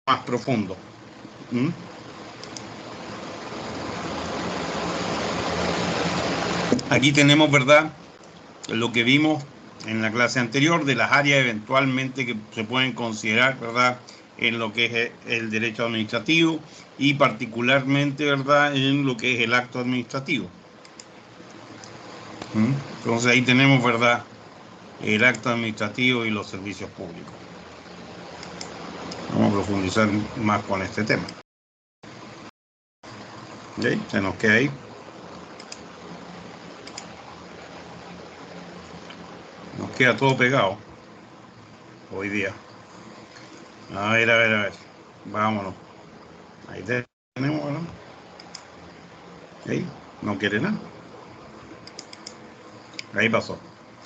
más profundo. ¿Mm? Aquí tenemos, ¿verdad?, lo que vimos en la clase anterior de las áreas eventualmente que se pueden considerar, ¿verdad?, en lo que es el derecho administrativo y particularmente, ¿verdad?, en lo que es el acto administrativo. Entonces ahí tenemos, ¿verdad?, el acto administrativo y los servicios públicos. Vamos a profundizar más con este tema. ¿Okay? Se nos queda ahí. Nos queda todo pegado hoy día. A ver. Vámonos. Ahí tenemos, ¿verdad? Ahí. No quiere nada. Ahí pasó.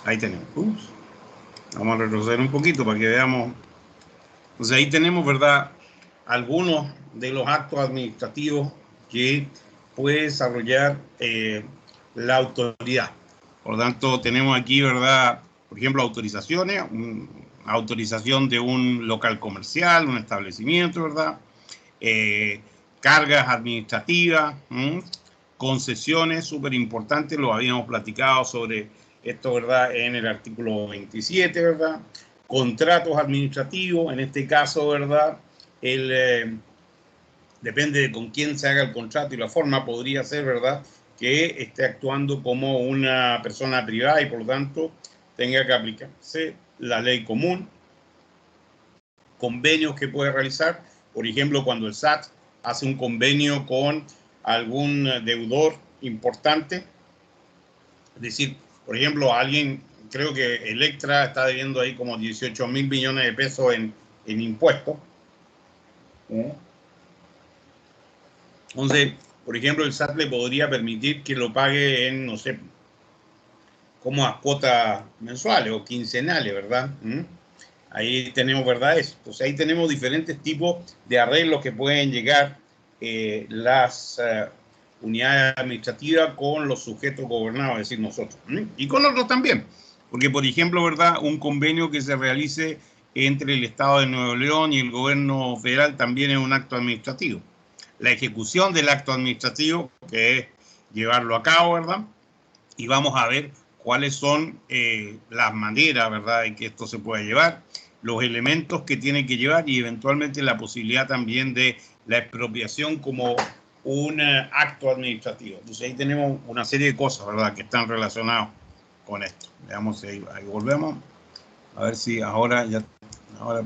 Ahí tenemos. Vamos a retroceder un poquito para que veamos. Entonces ahí tenemos, ¿verdad?, algunos de los actos administrativos que puede desarrollar la autoridad. Por lo tanto, tenemos aquí, ¿verdad?, por ejemplo, autorizaciones, autorización de un local comercial, un establecimiento, ¿verdad?, cargas administrativas, concesiones, súper importantes, lo habíamos platicado sobre esto, ¿verdad?, en el artículo 27, ¿verdad?, contratos administrativos, en este caso, ¿verdad?, depende de con quién se haga el contrato y la forma, podría ser, ¿verdad?, que esté actuando como una persona privada y por lo tanto tenga que aplicarse la ley común, convenios que puede realizar, por ejemplo, cuando el SAT hace un convenio con algún deudor importante, es decir, por ejemplo, alguien, creo que Electra está debiendo ahí como 18.000 millones de pesos en impuestos. Entonces, por ejemplo, el SAT le podría permitir que lo pague en, no sé, como a cuotas mensuales o quincenales, ¿verdad? Ahí tenemos, ¿verdad?, eso. Entonces ahí tenemos diferentes tipos de arreglos que pueden llegar las unidades administrativas con los sujetos gobernados, es decir, nosotros. Y con otros también. Porque, por ejemplo, ¿verdad?, un convenio que se realice entre el Estado de Nuevo León y el gobierno federal también es un acto administrativo. La ejecución del acto administrativo, que es llevarlo a cabo, ¿verdad? Y vamos a ver cuáles son las maneras, ¿verdad?, en que esto se puede llevar, los elementos que tiene que llevar y eventualmente la posibilidad también de la expropiación como un acto administrativo. Entonces ahí tenemos una serie de cosas, ¿verdad?, que están relacionadas con esto. Veamos si ahí volvemos. A ver si ahora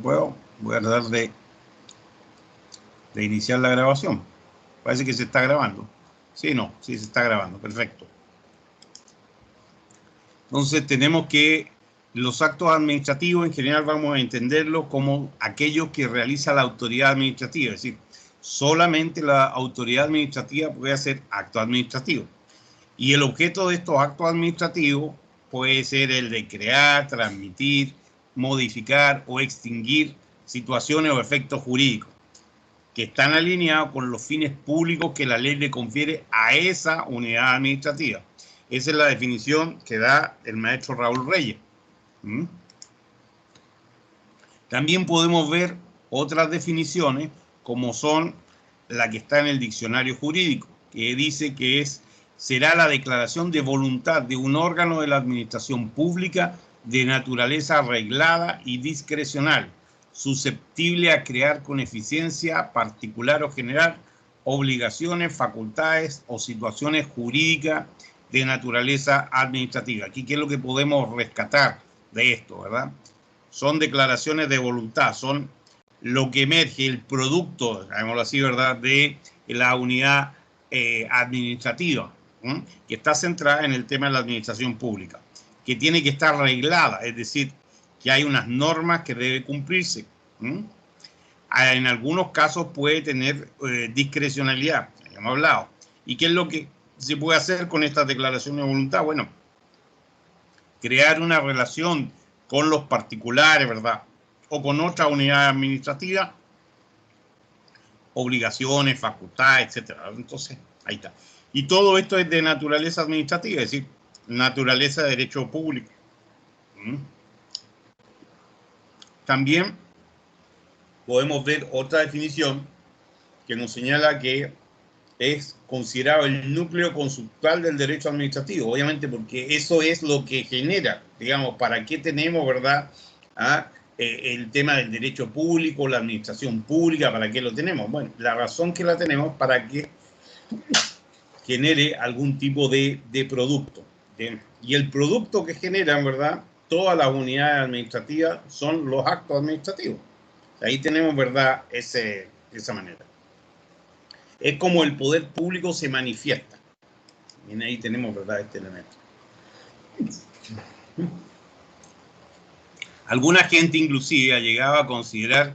puedo. Voy a tratar de iniciar la grabación. Parece que se está grabando. Sí, se está grabando. Perfecto. Entonces tenemos que los actos administrativos en general vamos a entenderlos como aquellos que realiza la autoridad administrativa, es decir, solamente la autoridad administrativa puede hacer actos administrativos. Y el objeto de estos actos administrativos puede ser el de crear, transmitir, modificar o extinguir situaciones o efectos jurídicos que están alineados con los fines públicos que la ley le confiere a esa unidad administrativa. Esa es la definición que da el maestro Raúl Reyes. También podemos ver otras definiciones, como son la que está en el diccionario jurídico, que dice que será la declaración de voluntad de un órgano de la administración pública de naturaleza arreglada y discrecional, susceptible a crear con eficiencia particular o general obligaciones, facultades o situaciones jurídicas de naturaleza administrativa. Aquí, ¿qué es lo que podemos rescatar de esto, verdad? Son declaraciones de voluntad, son lo que emerge, el producto, llamémoslo así, ¿verdad?, de la unidad administrativa, que está centrada en el tema de la administración pública, que tiene que estar arreglada, es decir, que hay unas normas que deben cumplirse. En algunos casos puede tener discrecionalidad, ya hemos hablado. ¿Y qué es lo que se puede hacer con estas declaraciones de voluntad? Bueno, crear una relación con los particulares, ¿verdad?, o con otra unidad administrativa, obligaciones, facultades, etcétera. Entonces, ahí está. Y todo esto es de naturaleza administrativa, es decir, naturaleza de derecho público. También podemos ver otra definición que nos señala que es considerado el núcleo consultual del derecho administrativo, obviamente porque eso es lo que genera, digamos, para qué tenemos, ¿verdad?, el tema del derecho público, la administración pública, ¿para qué lo tenemos? Bueno, la razón que la tenemos para que genere algún tipo de producto. ¿Bien? Y el producto que generan, ¿verdad?, todas las unidades administrativas son los actos administrativos. Ahí tenemos, ¿verdad?, esa manera. Es como el poder público se manifiesta. Bien, ahí tenemos, ¿verdad?, este elemento. Alguna gente inclusive ha llegado a considerar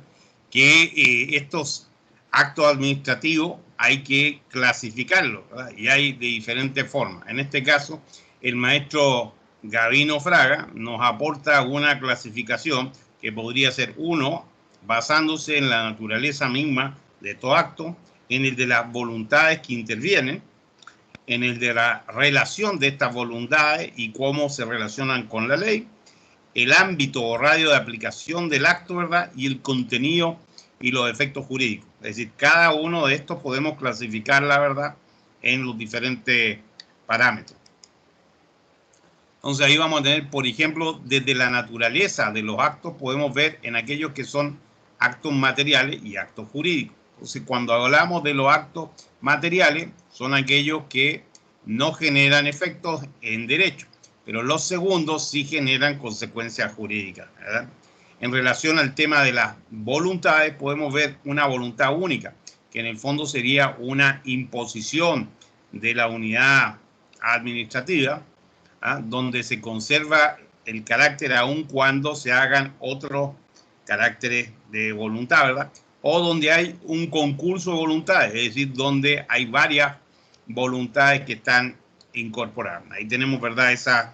que estos actos administrativos hay que clasificarlos, ¿verdad? Y hay de diferentes formas. En este caso, el maestro Gavino Fraga nos aporta una clasificación que podría ser, uno, basándose en la naturaleza misma de todo acto, en el de las voluntades que intervienen, en el de la relación de estas voluntades y cómo se relacionan con la ley, el ámbito o radio de aplicación del acto, ¿verdad?, y el contenido y los efectos jurídicos. Es decir, cada uno de estos podemos clasificar, la verdad, en los diferentes parámetros. Entonces ahí vamos a tener, por ejemplo, desde la naturaleza de los actos podemos ver en aquellos que son actos materiales y actos jurídicos. Entonces cuando hablamos de los actos materiales, son aquellos que no generan efectos en derecho, pero los segundos sí generan consecuencias jurídicas, ¿verdad? En relación al tema de las voluntades, podemos ver una voluntad única, que en el fondo sería una imposición de la unidad administrativa, donde se conserva el carácter aun cuando se hagan otros caracteres de voluntad, ¿verdad? O donde hay un concurso de voluntades, es decir, donde hay varias voluntades que están incorporadas. Ahí tenemos, ¿verdad?, esas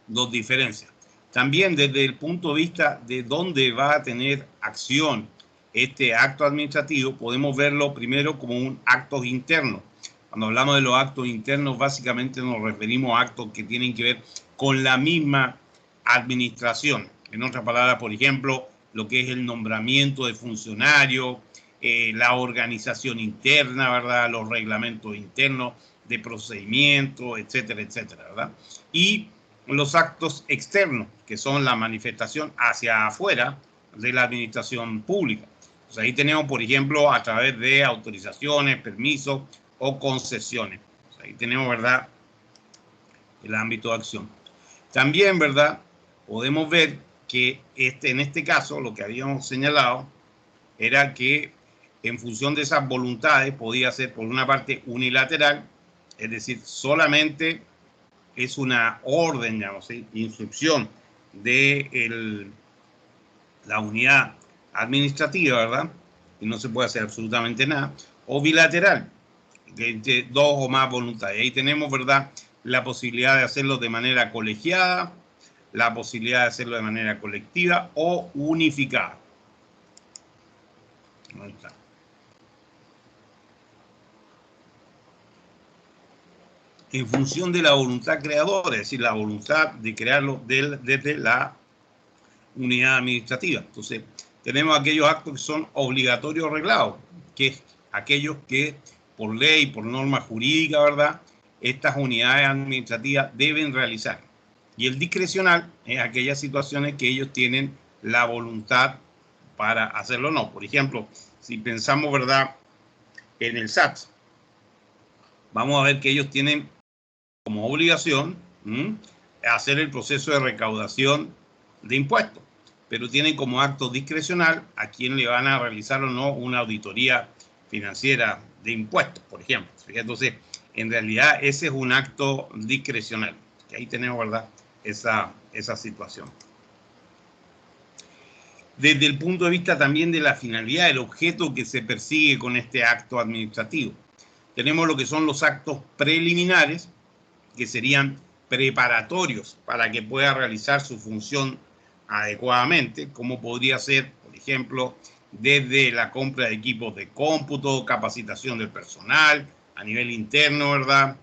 dos diferencias. También desde el punto de vista de dónde va a tener acción este acto administrativo, podemos verlo primero como un acto interno. Cuando hablamos de los actos internos, básicamente nos referimos a actos que tienen que ver con la misma administración. En otras palabras, por ejemplo, lo que es el nombramiento de funcionarios, la organización interna, ¿verdad?, los reglamentos internos de procedimiento, etcétera, etcétera, ¿verdad? Y los actos externos, que son la manifestación hacia afuera de la administración pública. Pues ahí tenemos, por ejemplo, a través de autorizaciones, permisos o concesiones. Pues ahí tenemos, ¿verdad?, el ámbito de acción. También, ¿verdad?, podemos ver que en este caso lo que habíamos señalado era que en función de esas voluntades podía ser por una parte unilateral, es decir, solamente es una orden, digamos, ¿sí?, instrucción de la unidad administrativa, ¿verdad?, y no se puede hacer absolutamente nada, o bilateral, de dos o más voluntades. Ahí tenemos, ¿verdad?, la posibilidad de hacerlo de manera colegiada, la posibilidad de hacerlo de manera colectiva o unificada. Ahí está. En función de la voluntad creadora, es decir, la voluntad de crearlo desde la unidad administrativa. Entonces, tenemos aquellos actos que son obligatorios reglados, que es aquellos que por ley, por norma jurídica, ¿verdad?, estas unidades administrativas deben realizar. Y el discrecional es aquellas situaciones que ellos tienen la voluntad para hacerlo o no. Por ejemplo, si pensamos, ¿verdad?, en el SAT, vamos a ver que ellos tienen como obligación hacer el proceso de recaudación de impuestos, pero tienen como acto discrecional a quien le van a realizar o no una auditoría financiera de impuestos, por ejemplo. Entonces, en realidad ese es un acto discrecional. Que ahí tenemos, ¿verdad?, esa situación. Desde el punto de vista también de la finalidad, del objeto que se persigue con este acto administrativo, tenemos lo que son los actos preliminares, que serían preparatorios para que pueda realizar su función adecuadamente, como podría ser, por ejemplo, desde la compra de equipos de cómputo, capacitación del personal a nivel interno, ¿verdad?,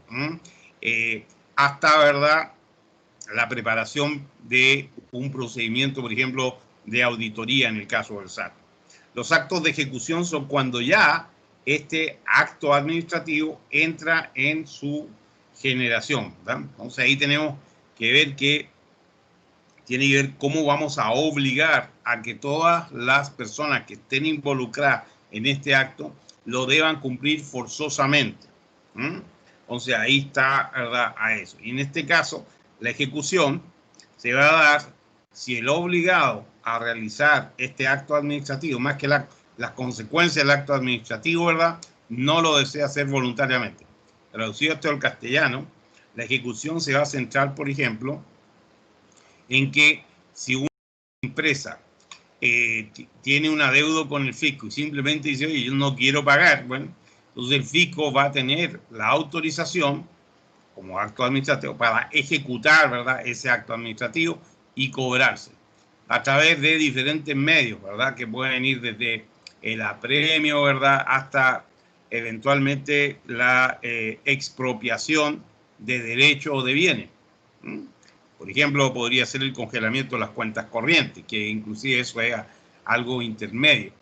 hasta, ¿verdad?, la preparación de un procedimiento, por ejemplo, de auditoría en el caso del SAT. Los actos de ejecución son cuando ya este acto administrativo entra en su generación, ¿verdad? Entonces ahí tenemos que ver que tiene que ver cómo vamos a obligar a que todas las personas que estén involucradas en este acto lo deban cumplir forzosamente. Entonces ahí está, ¿verdad?, a eso. Y en este caso, la ejecución se va a dar si el obligado a realizar este acto administrativo, más que las consecuencias del acto administrativo, ¿verdad?, no lo desea hacer voluntariamente. Traducido esto al castellano, la ejecución se va a centrar, por ejemplo, en que si una empresa tiene un adeudo con el fisco y simplemente dice, oye, yo no quiero pagar, bueno, entonces el fisco va a tener la autorización como acto administrativo para ejecutar, ¿verdad?, ese acto administrativo y cobrarse a través de diferentes medios, ¿verdad?, que pueden ir desde el apremio, ¿verdad?, hasta eventualmente la expropiación de derechos o de bienes. Por ejemplo, podría ser el congelamiento de las cuentas corrientes, que inclusive eso es algo intermedio.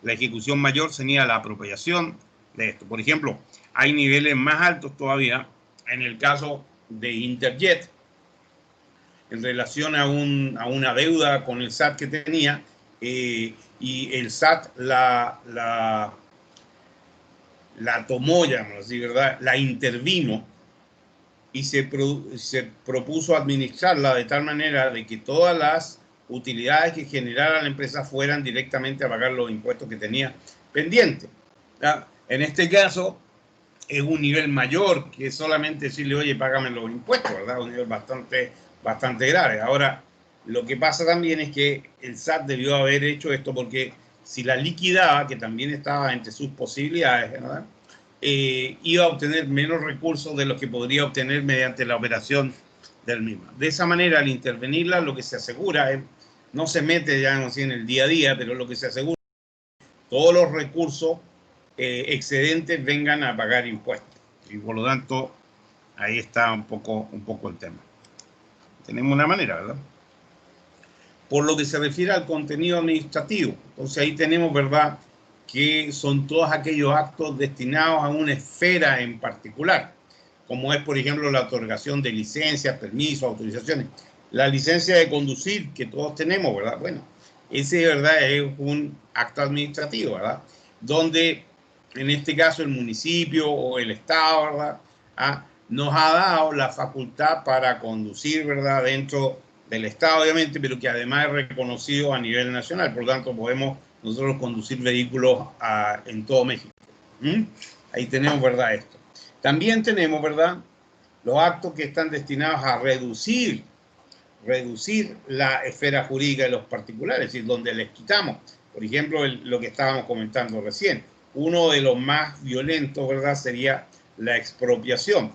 La ejecución mayor sería la apropiación de esto. Por ejemplo, hay niveles más altos todavía en el caso de Interjet, en relación a una deuda con el SAT que tenía, y el SAT la tomó, llamamos así, ¿verdad?, la intervino y se propuso administrarla de tal manera de que todas las utilidades que generara la empresa fueran directamente a pagar los impuestos que tenía pendientes. En este caso es un nivel mayor que solamente decirle, oye, págame los impuestos, ¿verdad? Un nivel bastante grave. Ahora, lo que pasa también es que el SAT debió haber hecho esto porque si la liquidaba, que también estaba entre sus posibilidades, ¿verdad?, iba a obtener menos recursos de los que podría obtener mediante la operación del mismo. De esa manera, al intervenirla, lo que se asegura es, no se mete ya en el día a día, pero lo que se asegura es que todos los recursos excedentes vengan a pagar impuestos. Y por lo tanto, ahí está un poco el tema. Tenemos una manera, ¿verdad? Por lo que se refiere al contenido administrativo, entonces ahí tenemos, ¿verdad?, que son todos aquellos actos destinados a una esfera en particular, como es, por ejemplo, la otorgación de licencias, permisos, autorizaciones. La licencia de conducir que todos tenemos, ¿verdad? Bueno, ese, ¿verdad?, es un acto administrativo, ¿verdad?, donde en este caso el municipio o el Estado, ¿verdad?, nos ha dado la facultad para conducir, ¿verdad?, dentro del Estado, obviamente, pero que además es reconocido a nivel nacional. Por lo tanto, podemos nosotros conducir vehículos en todo México. Ahí tenemos, ¿verdad?, esto. También tenemos, ¿verdad?, los actos que están destinados a reducir la esfera jurídica de los particulares, es decir, donde les quitamos, por ejemplo, lo que estábamos comentando recién. Uno de los más violentos, ¿verdad?, sería la expropiación.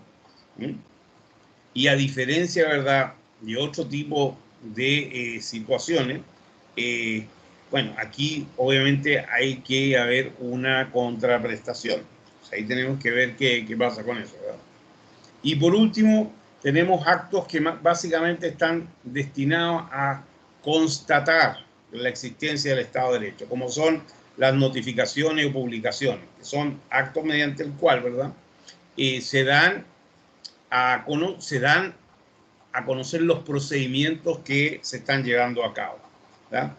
Y a diferencia, ¿verdad?, de otro tipo de situaciones, bueno, aquí obviamente hay que haber una contraprestación. O sea, ahí tenemos que ver qué pasa con eso, ¿verdad? Y por último, tenemos actos que básicamente están destinados a constatar la existencia del Estado de Derecho, como son las notificaciones o publicaciones, que son actos mediante el cual, ¿verdad?, se dan a conocer los procedimientos que se están llevando a cabo, ¿verdad?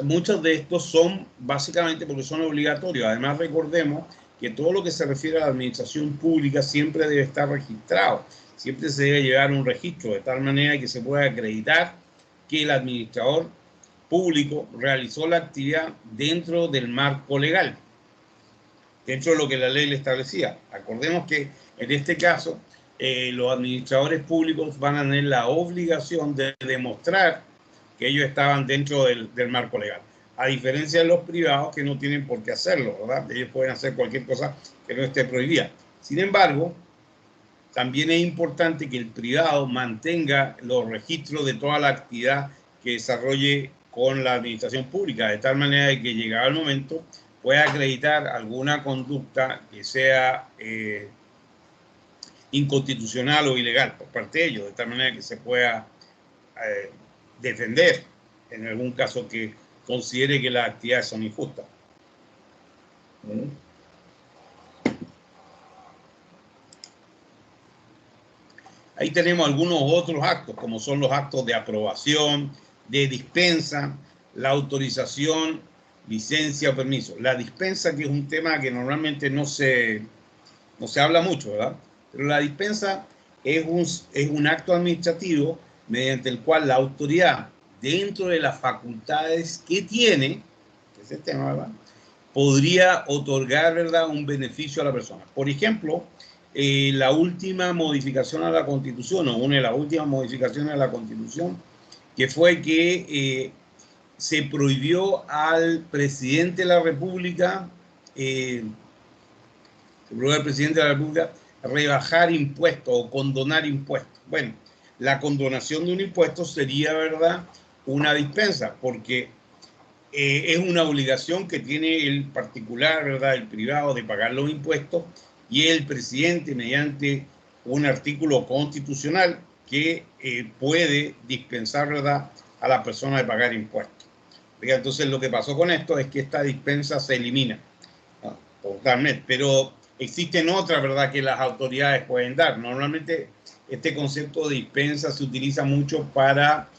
Muchos de estos son básicamente porque son obligatorios. Además, recordemos que todo lo que se refiere a la administración pública siempre debe estar registrado, siempre se debe llevar un registro, de tal manera que se pueda acreditar que el administrador público realizó la actividad dentro del marco legal, dentro de lo que la ley le establecía. Acordemos que en este caso los administradores públicos van a tener la obligación de demostrar que ellos estaban dentro del marco legal, a diferencia de los privados que no tienen por qué hacerlo, ¿verdad? Ellos pueden hacer cualquier cosa que no esté prohibida. Sin embargo, también es importante que el privado mantenga los registros de toda la actividad que desarrolle con la administración pública, de tal manera que llegado el momento pueda acreditar alguna conducta que sea inconstitucional o ilegal por parte de ellos, de tal manera que se pueda defender en algún caso que considere que las actividades son injustas. Ahí tenemos algunos otros actos, como son los actos de aprobación, de dispensa, la autorización, licencia o permiso. La dispensa, que es un tema que normalmente no se habla mucho, ¿verdad? Pero la dispensa es un acto administrativo mediante el cual la autoridad, dentro de las facultades que tiene, que es el tema, ¿verdad?, podría otorgar, ¿verdad?, un beneficio a la persona. Por ejemplo, la última modificación a la Constitución, o una de las últimas modificaciones a la Constitución, que fue que se prohibió al presidente de la República, rebajar impuestos o condonar impuestos. Bueno, la condonación de un impuesto sería, ¿verdad?, una dispensa, porque es una obligación que tiene el particular, ¿verdad?, el privado, de pagar los impuestos, y el presidente, mediante un artículo constitucional, que puede dispensar, ¿verdad?, a la persona de pagar impuestos. Entonces, lo que pasó con esto es que esta dispensa se elimina, ¿no?, totalmente, pero existen otras, ¿verdad?, que las autoridades pueden dar. Normalmente este concepto de dispensa se utiliza mucho para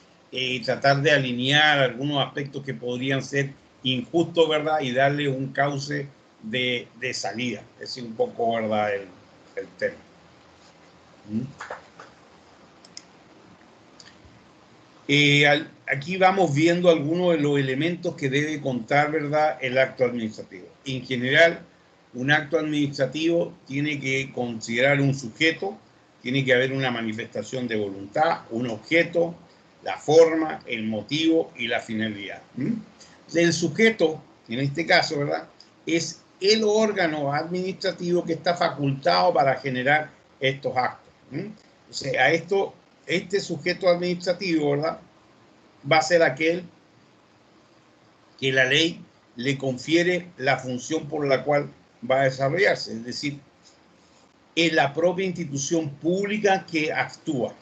tratar de alinear algunos aspectos que podrían ser injustos, ¿verdad?, y darle un cauce de salida. Es un poco, ¿verdad?, el tema. Aquí vamos viendo algunos de los elementos que debe contar, ¿verdad?, el acto administrativo. En general, un acto administrativo tiene que considerar un sujeto, tiene que haber una manifestación de voluntad, un objeto, la forma, el motivo y la finalidad. El sujeto, en este caso, ¿verdad?, es el órgano administrativo que está facultado para generar estos actos. O sea, este sujeto administrativo, ¿verdad?, va a ser aquel que la ley le confiere la función por la cual va a desarrollarse, es decir, es la propia institución pública que actúa,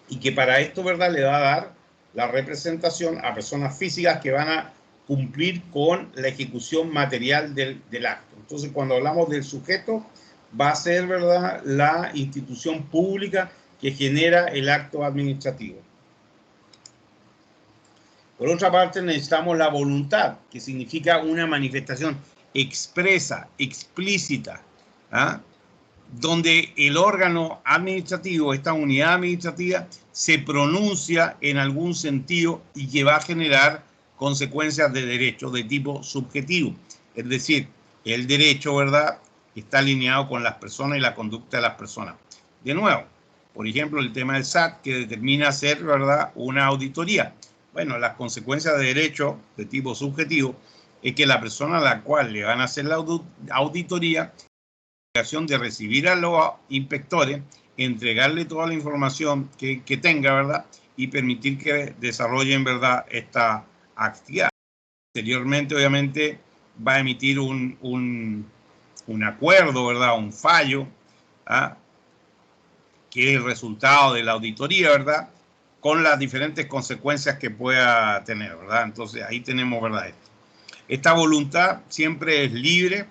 y que para esto, ¿verdad?, le va a dar la representación a personas físicas que van a cumplir con la ejecución material del acto. Entonces, cuando hablamos del sujeto, va a ser, ¿verdad?, la institución pública que genera el acto administrativo. Por otra parte, necesitamos la voluntad, que significa una manifestación expresa, explícita, ¿ah?, donde el órgano administrativo, esta unidad administrativa, se pronuncia en algún sentido y que va a generar consecuencias de derecho de tipo subjetivo. Es decir, el derecho, ¿verdad?, está alineado con las personas y la conducta de las personas. De nuevo, por ejemplo, el tema del SAT, que determina hacer, ¿verdad?, una auditoría. Bueno, las consecuencias de derecho de tipo subjetivo es que la persona a la cual le van a hacer la auditoría de recibir a los inspectores, entregarle toda la información que tenga, ¿verdad?, y permitir que desarrollen, ¿verdad?, esta actividad. Posteriormente, obviamente, va a emitir un acuerdo, ¿verdad?, un fallo, ¿ah?, que es el resultado de la auditoría, ¿verdad?, con las diferentes consecuencias que pueda tener, ¿verdad? Entonces, ahí tenemos, ¿verdad?, esto. Esta voluntad siempre es libre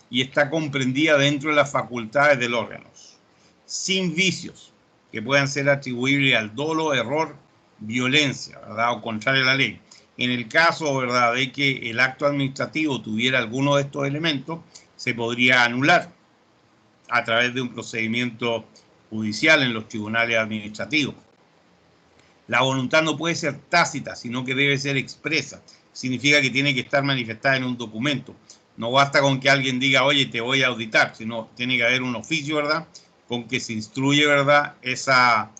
y está comprendida dentro de las facultades del órgano, sin vicios que puedan ser atribuibles al dolo, error, violencia, ¿verdad?, o contrario a la ley. En el caso, ¿verdad?, de que el acto administrativo tuviera alguno de estos elementos, se podría anular a través de un procedimiento judicial en los tribunales administrativos. La voluntad no puede ser tácita, sino que debe ser expresa. Significa que tiene que estar manifestada en un documento. No basta con que alguien diga, oye, te voy a auditar, sino tiene que haber un oficio, ¿verdad?, con que se instruye, ¿verdad?, esa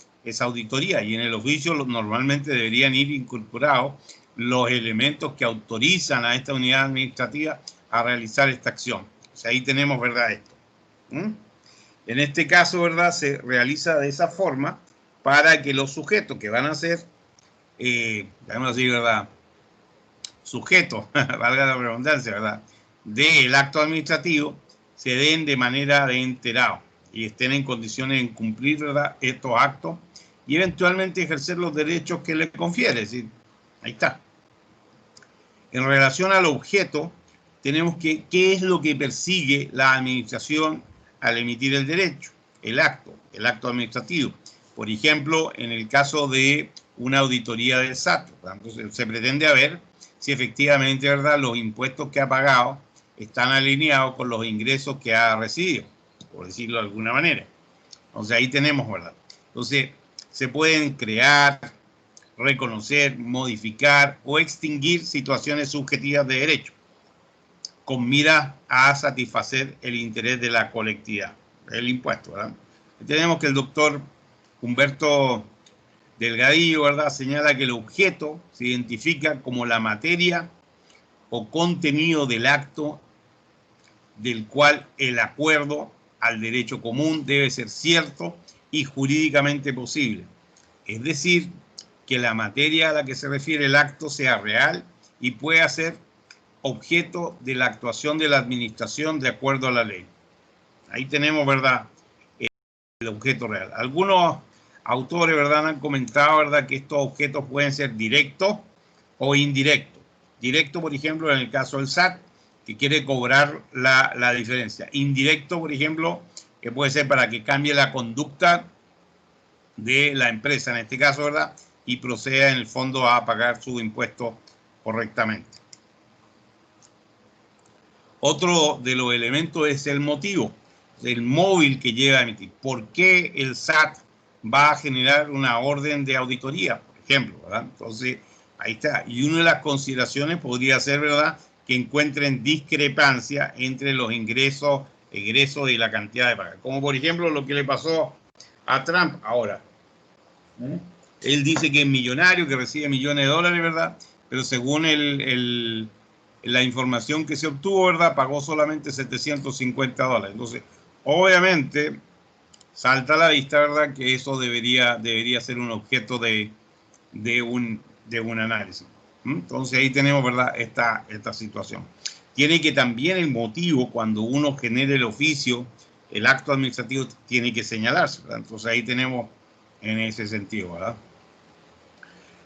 auditoría. Y en el oficio normalmente deberían ir incorporados los elementos que autorizan a esta unidad administrativa a realizar esta acción. O sea, ahí tenemos, ¿verdad?, esto. En este caso, ¿verdad?, se realiza de esa forma para que los sujetos que van a ser, digamos así, ¿verdad?, sujetos, valga la redundancia, ¿verdad?, del acto administrativo, se den de manera de enterado y estén en condiciones de cumplir, ¿verdad?, estos actos y eventualmente ejercer los derechos que les confiere. Es decir, ahí está. En relación al objeto, tenemos que, ¿qué es lo que persigue la administración al emitir el derecho? El acto administrativo. Por ejemplo, en el caso de una auditoría del SAT, entonces se pretende ver si efectivamente, ¿verdad?, los impuestos que ha pagado están alineados con los ingresos que ha recibido, por decirlo de alguna manera. Entonces ahí tenemos, ¿verdad? Entonces se pueden crear, reconocer, modificar o extinguir situaciones subjetivas de derecho con mira a satisfacer el interés de la colectividad, el impuesto, ¿verdad? Tenemos que el doctor Humberto Delgadillo, ¿verdad?, señala que el objeto se identifica como la materia o contenido del acto del cual el acuerdo al derecho común debe ser cierto y jurídicamente posible. Es decir, que la materia a la que se refiere el acto sea real y pueda ser objeto de la actuación de la administración de acuerdo a la ley. Ahí tenemos, ¿verdad?, el objeto real. Algunos autores, ¿verdad?, han comentado, ¿verdad?, que estos objetos pueden ser directos o indirectos. Directo, por ejemplo, en el caso del SAT, que quiere cobrar la diferencia. Indirecto, por ejemplo, que puede ser para que cambie la conducta de la empresa, en este caso, ¿verdad?, y proceda en el fondo a pagar su impuesto correctamente. Otro de los elementos es el motivo, el móvil que lleva a emitir. ¿Por qué el SAT va a generar una orden de auditoría, por ejemplo, ¿verdad? Entonces, ahí está. Y una de las consideraciones podría ser, ¿verdad?, que encuentren discrepancia entre los ingresos, egresos y la cantidad de paga. Como por ejemplo lo que le pasó a Trump ahora. Él dice que es millonario, que recibe millones de dólares, ¿verdad? Pero según la información que se obtuvo, ¿verdad?, pagó solamente $750. Entonces, obviamente, salta a la vista, ¿verdad?, que eso debería ser un objeto de un análisis. Entonces, ahí tenemos, ¿verdad?, esta situación. Tiene que también el motivo, cuando uno genere el oficio, el acto administrativo tiene que señalarse, ¿verdad? Entonces, ahí tenemos en ese sentido, ¿verdad?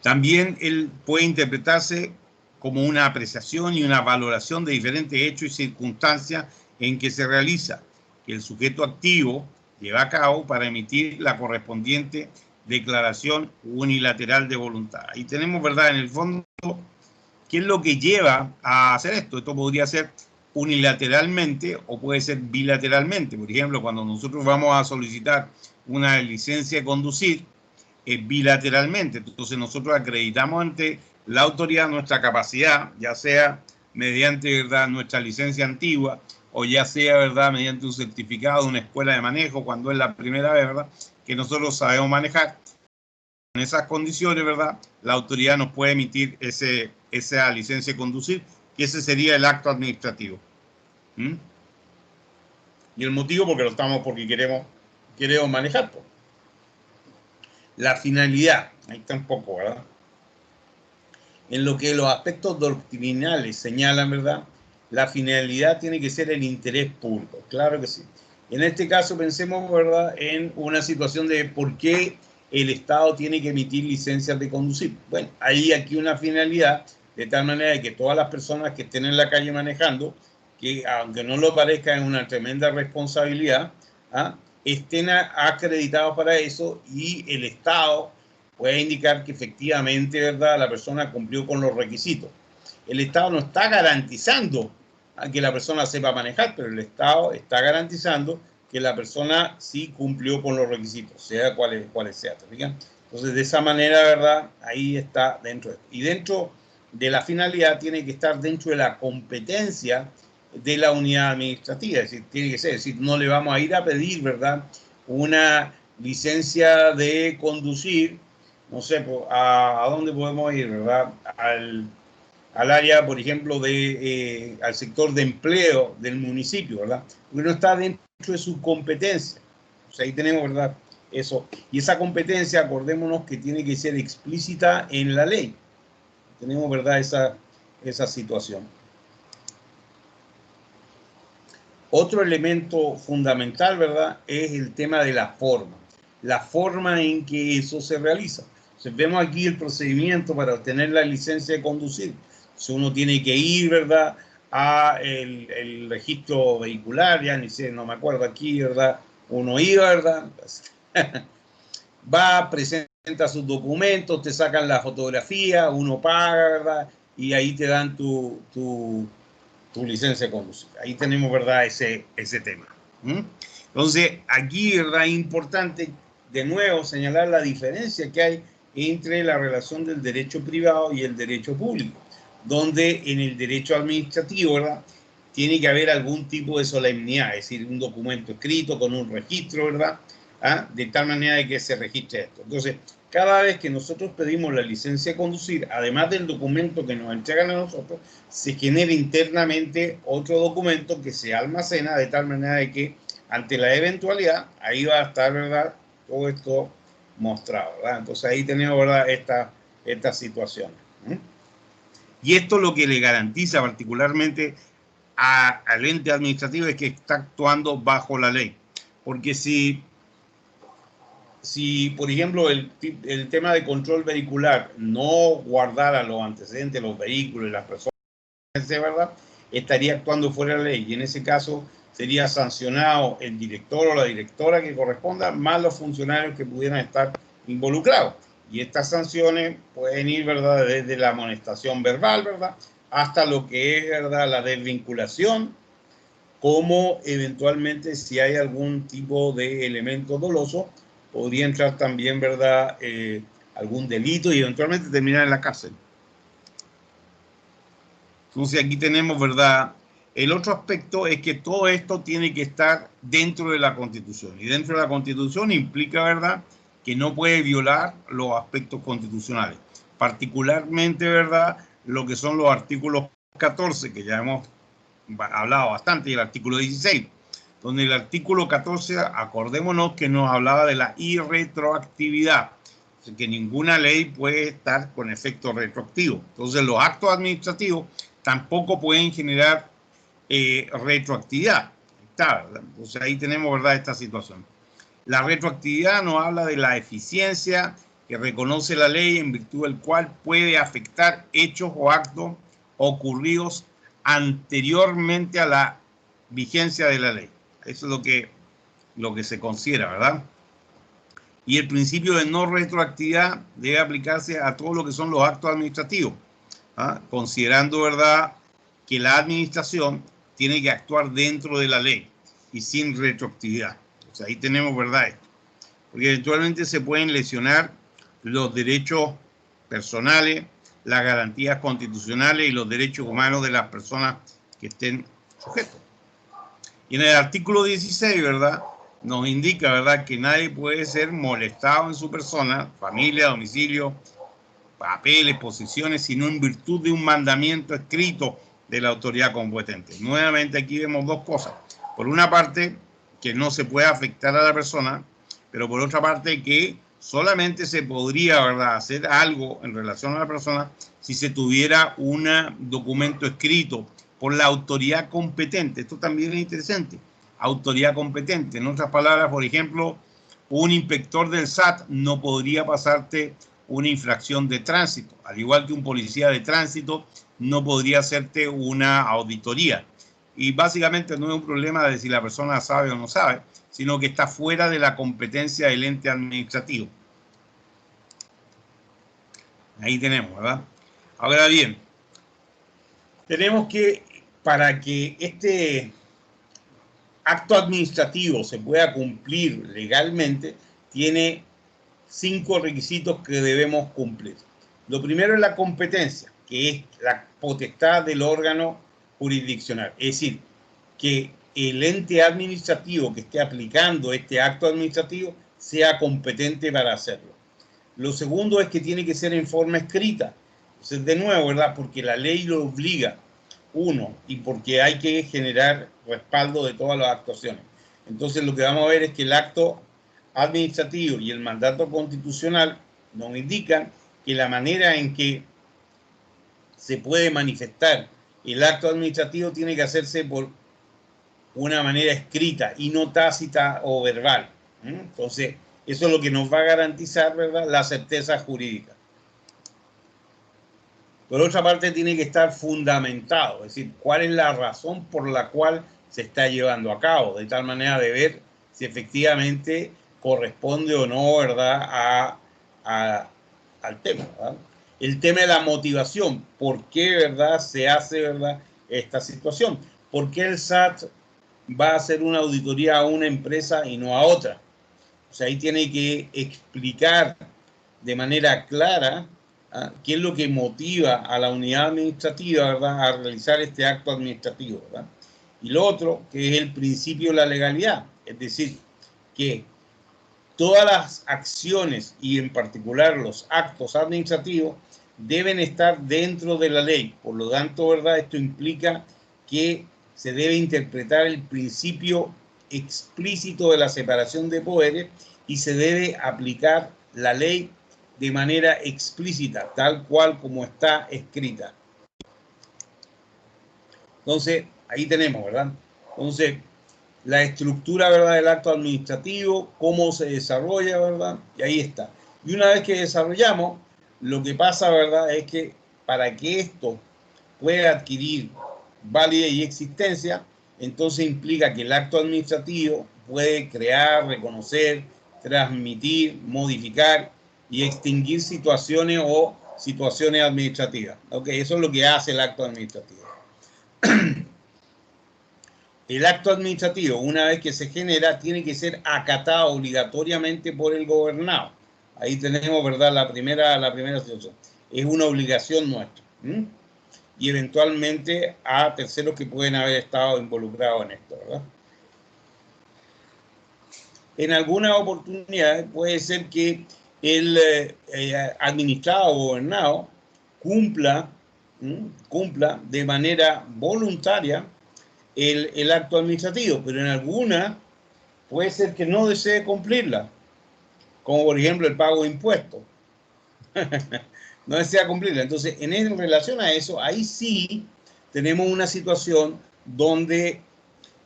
También él puede interpretarse como una apreciación y una valoración de diferentes hechos y circunstancias en que se realiza, que el sujeto activo lleva a cabo para emitir la correspondiente declaración unilateral de voluntad. Ahí tenemos, ¿verdad?, en el fondo, ¿qué es lo que lleva a hacer esto? Esto podría ser unilateralmente o puede ser bilateralmente. Por ejemplo, cuando nosotros vamos a solicitar una licencia de conducir, bilateralmente. Entonces nosotros acreditamos ante la autoridad nuestra capacidad, ya sea mediante, ¿verdad?, nuestra licencia antigua o ya sea, ¿verdad?, mediante un certificado de una escuela de manejo cuando es la primera vez, ¿verdad?, que nosotros sabemos manejar. En esas condiciones, ¿verdad?, la autoridad nos puede emitir esa licencia de conducir, que ese sería el acto administrativo. Y el motivo porque queremos manejar. La finalidad, ahí está un poco, ¿verdad? En lo que los aspectos doctrinales señalan, ¿verdad?, la finalidad tiene que ser el interés público, claro que sí. En este caso pensemos, ¿verdad?, en una situación de por qué el Estado tiene que emitir licencias de conducir. Bueno, hay aquí una finalidad, de tal manera que todas las personas que estén en la calle manejando, que aunque no lo parezca, es una tremenda responsabilidad, estén acreditados para eso y el Estado puede indicar que efectivamente, ¿verdad?, la persona cumplió con los requisitos. El Estado no está garantizando a que la persona sepa manejar, pero el Estado está garantizando que la persona sí cumplió con los requisitos, sea cuales sean. Entonces, de esa manera, ¿verdad?, ahí está dentro de esto. Y dentro de la finalidad tiene que estar dentro de la competencia de la unidad administrativa, es decir, tiene que ser, es decir, no le vamos a ir a pedir, ¿verdad?, una licencia de conducir, no sé, a dónde podemos ir, ¿verdad?, al área, por ejemplo, al sector de empleo del municipio, ¿verdad?, porque no está dentro de su competencia. O sea, ahí tenemos, ¿verdad?, eso. Y esa competencia, acordémonos que tiene que ser explícita en la ley. Tenemos, ¿verdad?, esa situación. Otro elemento fundamental, ¿verdad?, es el tema de la forma en que eso se realiza. Entonces, vemos aquí el procedimiento para obtener la licencia de conducir. Si uno tiene que ir, ¿verdad?, a el registro vehicular, ya ni sé, no me acuerdo aquí, ¿verdad? Uno iba, ¿verdad? Va, presenta sus documentos, te sacan la fotografía, uno paga, ¿verdad? Y ahí te dan tu licencia de conducir. Ahí tenemos, ¿verdad?, ese tema. Entonces, aquí, ¿verdad?, es importante, de nuevo, señalar la diferencia que hay entre la relación del derecho privado y el derecho público, donde en el derecho administrativo, ¿verdad?, tiene que haber algún tipo de solemnidad, es decir, un documento escrito con un registro, ¿verdad?, de tal manera de que se registre esto. Entonces, cada vez que nosotros pedimos la licencia de conducir, además del documento que nos entregan a nosotros, se genera internamente otro documento que se almacena de tal manera de que ante la eventualidad, ahí va a estar, ¿verdad?, todo esto mostrado, ¿verdad? Entonces ahí tenemos, ¿verdad?, esta situación. Y esto lo que le garantiza particularmente al ente administrativo es que está actuando bajo la ley. Porque si por ejemplo, el tema de control vehicular no guardara los antecedentes de los vehículos y las personas, ¿verdad?, estaría actuando fuera de la ley. Y en ese caso sería sancionado el director o la directora que corresponda, más los funcionarios que pudieran estar involucrados. Y estas sanciones pueden ir, ¿verdad?, desde la amonestación verbal, ¿verdad?, hasta lo que es, ¿verdad?, la desvinculación, como eventualmente si hay algún tipo de elemento doloso, podría entrar también, ¿verdad?, algún delito y eventualmente terminar en la cárcel. Entonces aquí tenemos, ¿verdad? El otro aspecto es que todo esto tiene que estar dentro de la Constitución. Y dentro de la Constitución implica, ¿verdad?, que no puede violar los aspectos constitucionales. Particularmente, ¿verdad?, lo que son los artículos 14, que ya hemos hablado bastante, y el artículo 16, donde el artículo 14, acordémonos que nos hablaba de la irretroactividad, que ninguna ley puede estar con efecto retroactivo. Entonces los actos administrativos tampoco pueden generar retroactividad. Está, ¿verdad? Entonces ahí tenemos, ¿verdad?, esta situación. La retroactividad nos habla de la eficiencia que reconoce la ley en virtud del cual puede afectar hechos o actos ocurridos anteriormente a la vigencia de la ley. Eso es lo que se considera, ¿verdad? Y el principio de no retroactividad debe aplicarse a todo lo que son los actos administrativos, considerando, ¿verdad?, que la administración tiene que actuar dentro de la ley y sin retroactividad. O sea, ahí tenemos, ¿verdad?, esto. Porque eventualmente se pueden lesionar los derechos personales, las garantías constitucionales y los derechos humanos de las personas que estén sujetos. Y en el artículo 16, ¿verdad?, nos indica, ¿verdad?, que nadie puede ser molestado en su persona, familia, domicilio, papeles, posiciones, sino en virtud de un mandamiento escrito de la autoridad competente. Nuevamente aquí vemos dos cosas. Por una parte, que no se puede afectar a la persona, pero por otra parte que solamente se podría, ¿verdad?, hacer algo en relación a la persona si se tuviera un documento escrito por la autoridad competente. Esto también es interesante. Autoridad competente. En otras palabras, por ejemplo, un inspector del SAT no podría pasarte una infracción de tránsito, al igual que un policía de tránsito no podría hacerte una auditoría. Y básicamente no es un problema de si la persona sabe o no sabe, sino que está fuera de la competencia del ente administrativo. Ahí tenemos, ¿verdad? Ahora bien, tenemos que, para que este acto administrativo se pueda cumplir legalmente, tiene 5 requisitos que debemos cumplir. Lo primero es la competencia, que es la potestad del órgano jurisdiccional. Es decir, que el ente administrativo que esté aplicando este acto administrativo sea competente para hacerlo. Lo segundo es que tiene que ser en forma escrita. Entonces, de nuevo, ¿verdad?, porque la ley lo obliga, uno, y porque hay que generar respaldo de todas las actuaciones. Entonces, lo que vamos a ver es que el acto administrativo y el mandato constitucional nos indican que la manera en que se puede manifestar el acto administrativo tiene que hacerse por una manera escrita y no tácita o verbal. Entonces, eso es lo que nos va a garantizar, ¿verdad?, la certeza jurídica. Por otra parte, tiene que estar fundamentado, es decir, cuál es la razón por la cual se está llevando a cabo, de tal manera de ver si efectivamente corresponde o no, ¿verdad?, al tema, ¿verdad? El tema de la motivación, ¿por qué, verdad, se hace, verdad, esta situación? ¿Por qué el SAT va a hacer una auditoría a una empresa y no a otra? O sea, ahí tiene que explicar de manera clara qué es lo que motiva a la unidad administrativa, ¿verdad?, a realizar este acto administrativo, ¿verdad? Y lo otro, que es el principio de la legalidad, es decir, que todas las acciones y en particular los actos administrativos deben estar dentro de la ley. Por lo tanto, ¿verdad?, esto implica que se debe interpretar el principio explícito de la separación de poderes y se debe aplicar la ley de manera explícita, tal cual como está escrita. Entonces, ahí tenemos, ¿verdad? Entonces, la estructura, ¿verdad?, del acto administrativo, cómo se desarrolla, ¿verdad? Y ahí está. Y una vez que desarrollamos, lo que pasa, ¿verdad?, es que para que esto pueda adquirir validez y existencia, entonces implica que el acto administrativo puede crear, reconocer, transmitir, modificar y extinguir situaciones o situaciones administrativas. ¿Ok? Eso es lo que hace el acto administrativo. El acto administrativo, una vez que se genera, tiene que ser acatado obligatoriamente por el gobernado. Ahí tenemos, ¿verdad?, la primera situación. Es una obligación nuestra. Y eventualmente a terceros que pueden haber estado involucrados en esto, ¿verdad? En algunas oportunidades puede ser que el administrado o gobernado cumpla de manera voluntaria el acto administrativo, pero en algunas puede ser que no desee cumplirla, como por ejemplo el pago de impuestos. No desea cumplirla. Entonces, en relación a eso, ahí sí tenemos una situación donde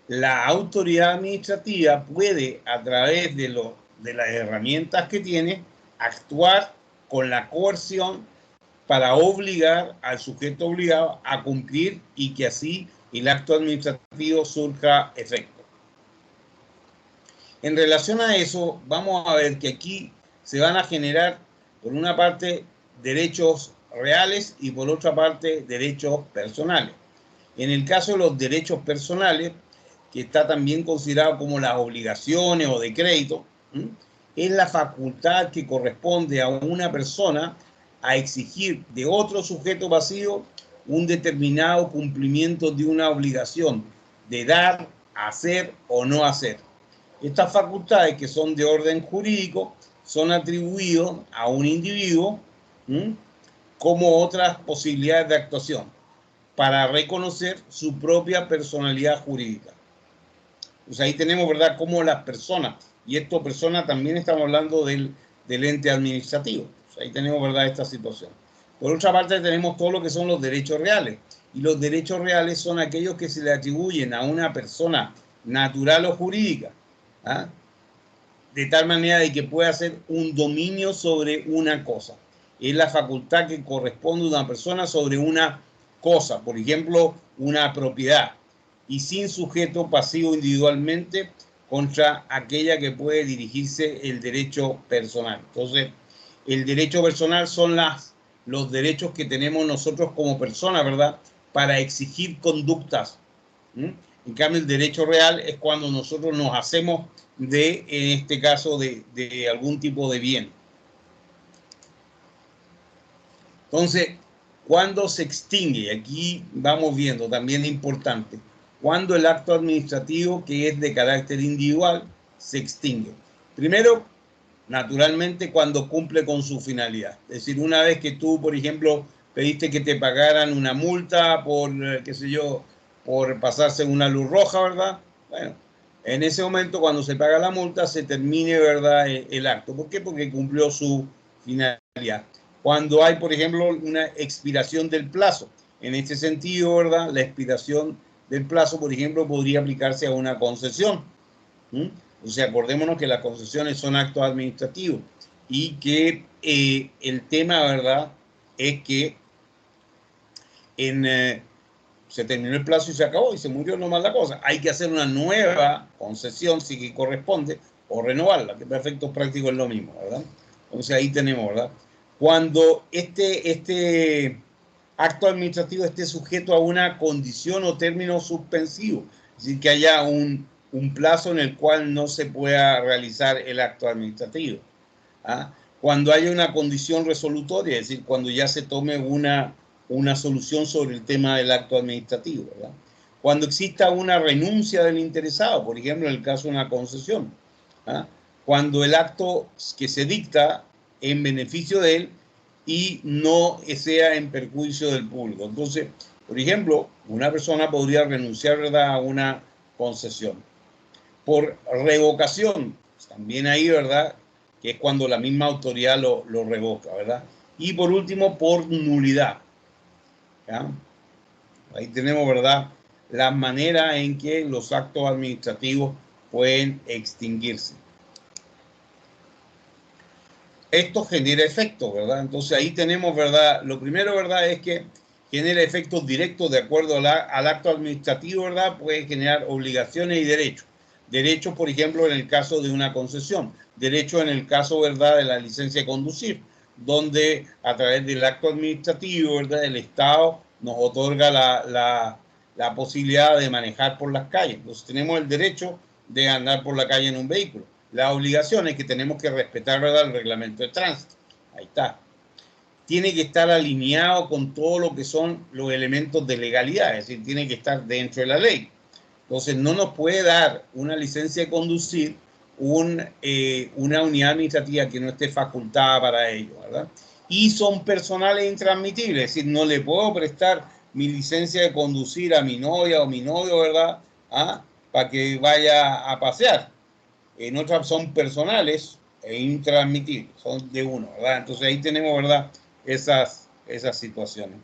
la autoridad administrativa puede, a través de las herramientas que tiene, actuar con la coerción para obligar al sujeto obligado a cumplir y que así el acto administrativo surja efecto. En relación a eso, vamos a ver que aquí se van a generar, por una parte, derechos reales y por otra parte, derechos personales. En el caso de los derechos personales, que está también considerado como las obligaciones o de crédito, es la facultad que corresponde a una persona a exigir de otro sujeto pasivo un determinado cumplimiento de una obligación de dar, hacer o no hacer. Estas facultades, que son de orden jurídico, son atribuidos a un individuo como otras posibilidades de actuación para reconocer su propia personalidad jurídica. Pues ahí tenemos, ¿verdad?, como las personas, y esto personas también estamos hablando del ente administrativo. Pues ahí tenemos, ¿verdad?, esta situación. Por otra parte, tenemos todo lo que son los derechos reales. Y los derechos reales son aquellos que se le atribuyen a una persona natural o jurídica, de tal manera de que pueda hacer un dominio sobre una cosa. Es la facultad que corresponde a una persona sobre una cosa, por ejemplo, una propiedad, y sin sujeto pasivo individualmente contra aquella que puede dirigirse el derecho personal. Entonces, el derecho personal son los derechos que tenemos nosotros como personas, ¿verdad?, para exigir conductas. En cambio, el derecho real es cuando nosotros nos hacemos en este caso, de algún tipo de bien. Entonces, ¿cuándo se extingue? Aquí vamos viendo también importante. Cuando el acto administrativo, que es de carácter individual, se extingue. Primero, naturalmente, cuando cumple con su finalidad. Es decir, una vez que tú, por ejemplo, pediste que te pagaran una multa por, qué sé yo, por pasarse una luz roja, ¿verdad? Bueno, en ese momento, cuando se paga la multa, se termine, ¿verdad?, el acto. ¿Por qué? Porque cumplió su finalidad. Cuando hay, por ejemplo, una expiración del plazo. En este sentido, ¿verdad?, la expiración del plazo, por ejemplo, podría aplicarse a una concesión. O sea, acordémonos que las concesiones son actos administrativos y que el tema, ¿verdad?, es que se terminó el plazo y se acabó y se murió nomás la cosa. Hay que hacer una nueva concesión si que corresponde o renovarla, que para efectos prácticos es lo mismo, ¿verdad? Entonces ahí tenemos, ¿verdad? Cuando este acto administrativo esté sujeto a una condición o término suspensivo, es decir, que haya un plazo en el cual no se pueda realizar el acto administrativo. ¿Ah? Cuando haya una condición resolutoria, es decir, cuando ya se tome una solución sobre el tema del acto administrativo, ¿verdad? Cuando exista una renuncia del interesado, por ejemplo, en el caso de una concesión, ¿ah? Cuando el acto que se dicta en beneficio de él y no sea en perjuicio del público. Entonces, por ejemplo, una persona podría renunciar, ¿verdad?, a una concesión. Por revocación, pues también ahí, ¿verdad?, que es cuando la misma autoridad lo revoca, ¿verdad? Y por último, por nulidad. ¿Ya? Ahí tenemos, ¿verdad?, la manera en que los actos administrativos pueden extinguirse. Esto genera efectos, ¿verdad? Entonces ahí tenemos, ¿verdad? Lo primero, ¿verdad?, es que genera efectos directos de acuerdo al acto administrativo, ¿verdad? Puede generar obligaciones y derechos. Derechos, por ejemplo, en el caso de una concesión. Derechos en el caso, ¿verdad?, de la licencia de conducir, donde a través del acto administrativo, ¿verdad?, el Estado nos otorga la posibilidad de manejar por las calles. Entonces tenemos el derecho de andar por la calle en un vehículo. La obligación es que tenemos que respetar, ¿verdad?, el reglamento de tránsito. Ahí está. Tiene que estar alineado con todo lo que son los elementos de legalidad, es decir, tiene que estar dentro de la ley. Entonces, no nos puede dar una licencia de conducir una unidad administrativa que no esté facultada para ello, ¿verdad? Y son personales intransmitibles, es decir, no le puedo prestar mi licencia de conducir a mi novia o mi novio, ¿verdad?, para que vaya a pasear. En otras son personales e intransmitibles, son de uno, ¿verdad? Entonces ahí tenemos, ¿verdad?, esas situaciones.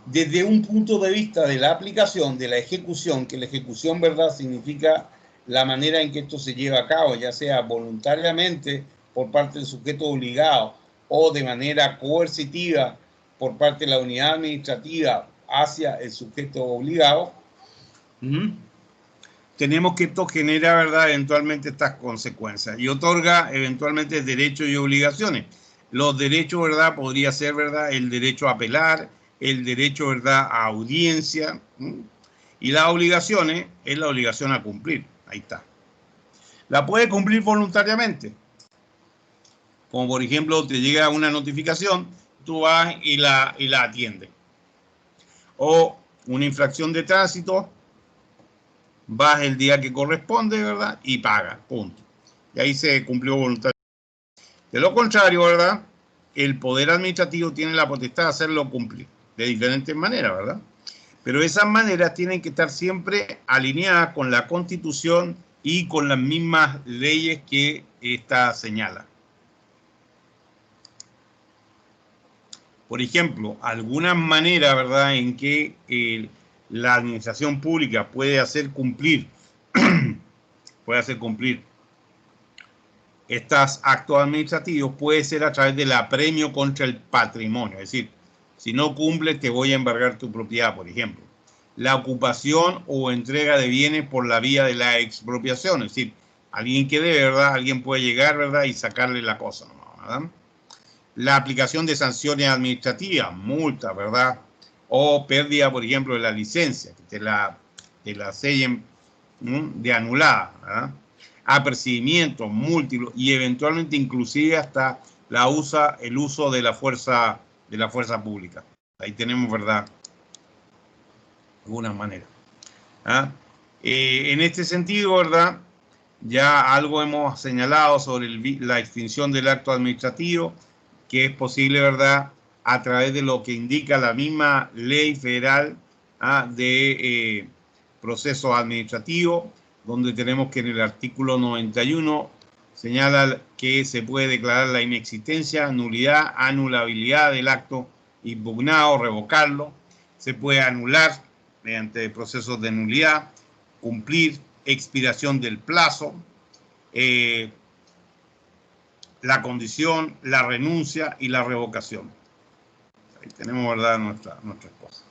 Desde un punto de vista de la aplicación, de la ejecución, que la ejecución, ¿verdad?, significa la manera en que esto se lleva a cabo, ya sea voluntariamente por parte del sujeto obligado o de manera coercitiva por parte de la unidad administrativa hacia el sujeto obligado. Tenemos que esto genera, ¿verdad?, eventualmente estas consecuencias y otorga eventualmente derechos y obligaciones. Los derechos, ¿verdad?, podría ser, ¿verdad?, el derecho a apelar, el derecho, ¿verdad?, a audiencia, y las obligaciones es la obligación a cumplir. Ahí está. La puede cumplir voluntariamente. Como por ejemplo, te llega una notificación, tú vas y la atiendes. O una infracción de tránsito, vas el día que corresponde, ¿verdad?, y pagas, punto. Y ahí se cumplió voluntariamente. De lo contrario, ¿verdad?, el poder administrativo tiene la potestad de hacerlo cumplir de diferentes maneras, ¿verdad? Pero esas maneras tienen que estar siempre alineadas con la Constitución y con las mismas leyes que esta señala. Por ejemplo, alguna manera, ¿verdad?, en que la administración pública puede hacer cumplir estos actos administrativos puede ser a través del apremio contra el patrimonio. Es decir, si no cumples, te voy a embargar tu propiedad, por ejemplo. La ocupación o entrega de bienes por la vía de la expropiación. Es decir, alguien que debe, ¿verdad?, alguien puede llegar, ¿verdad?, y sacarle la cosa, ¿verdad? La aplicación de sanciones administrativas, multas, ¿verdad?, o pérdida, por ejemplo, de la licencia, que te la sellen de anulada, ¿verdad? Apercibimientos múltiples y eventualmente inclusive hasta el uso de la fuerza pública. Ahí tenemos, ¿verdad?, algunas maneras. En este sentido, ¿verdad?, ya algo hemos señalado sobre la extinción del acto administrativo, que es posible, ¿verdad?, a través de lo que indica la misma ley federal de procesos administrativos, donde tenemos que en el artículo 91 señala que se puede declarar la inexistencia, nulidad, anulabilidad del acto impugnado, revocarlo, se puede anular mediante procesos de nulidad, cumplir, expiración del plazo, la condición, la renuncia y la revocación. Ahí tenemos, ¿verdad?, nuestras cosas.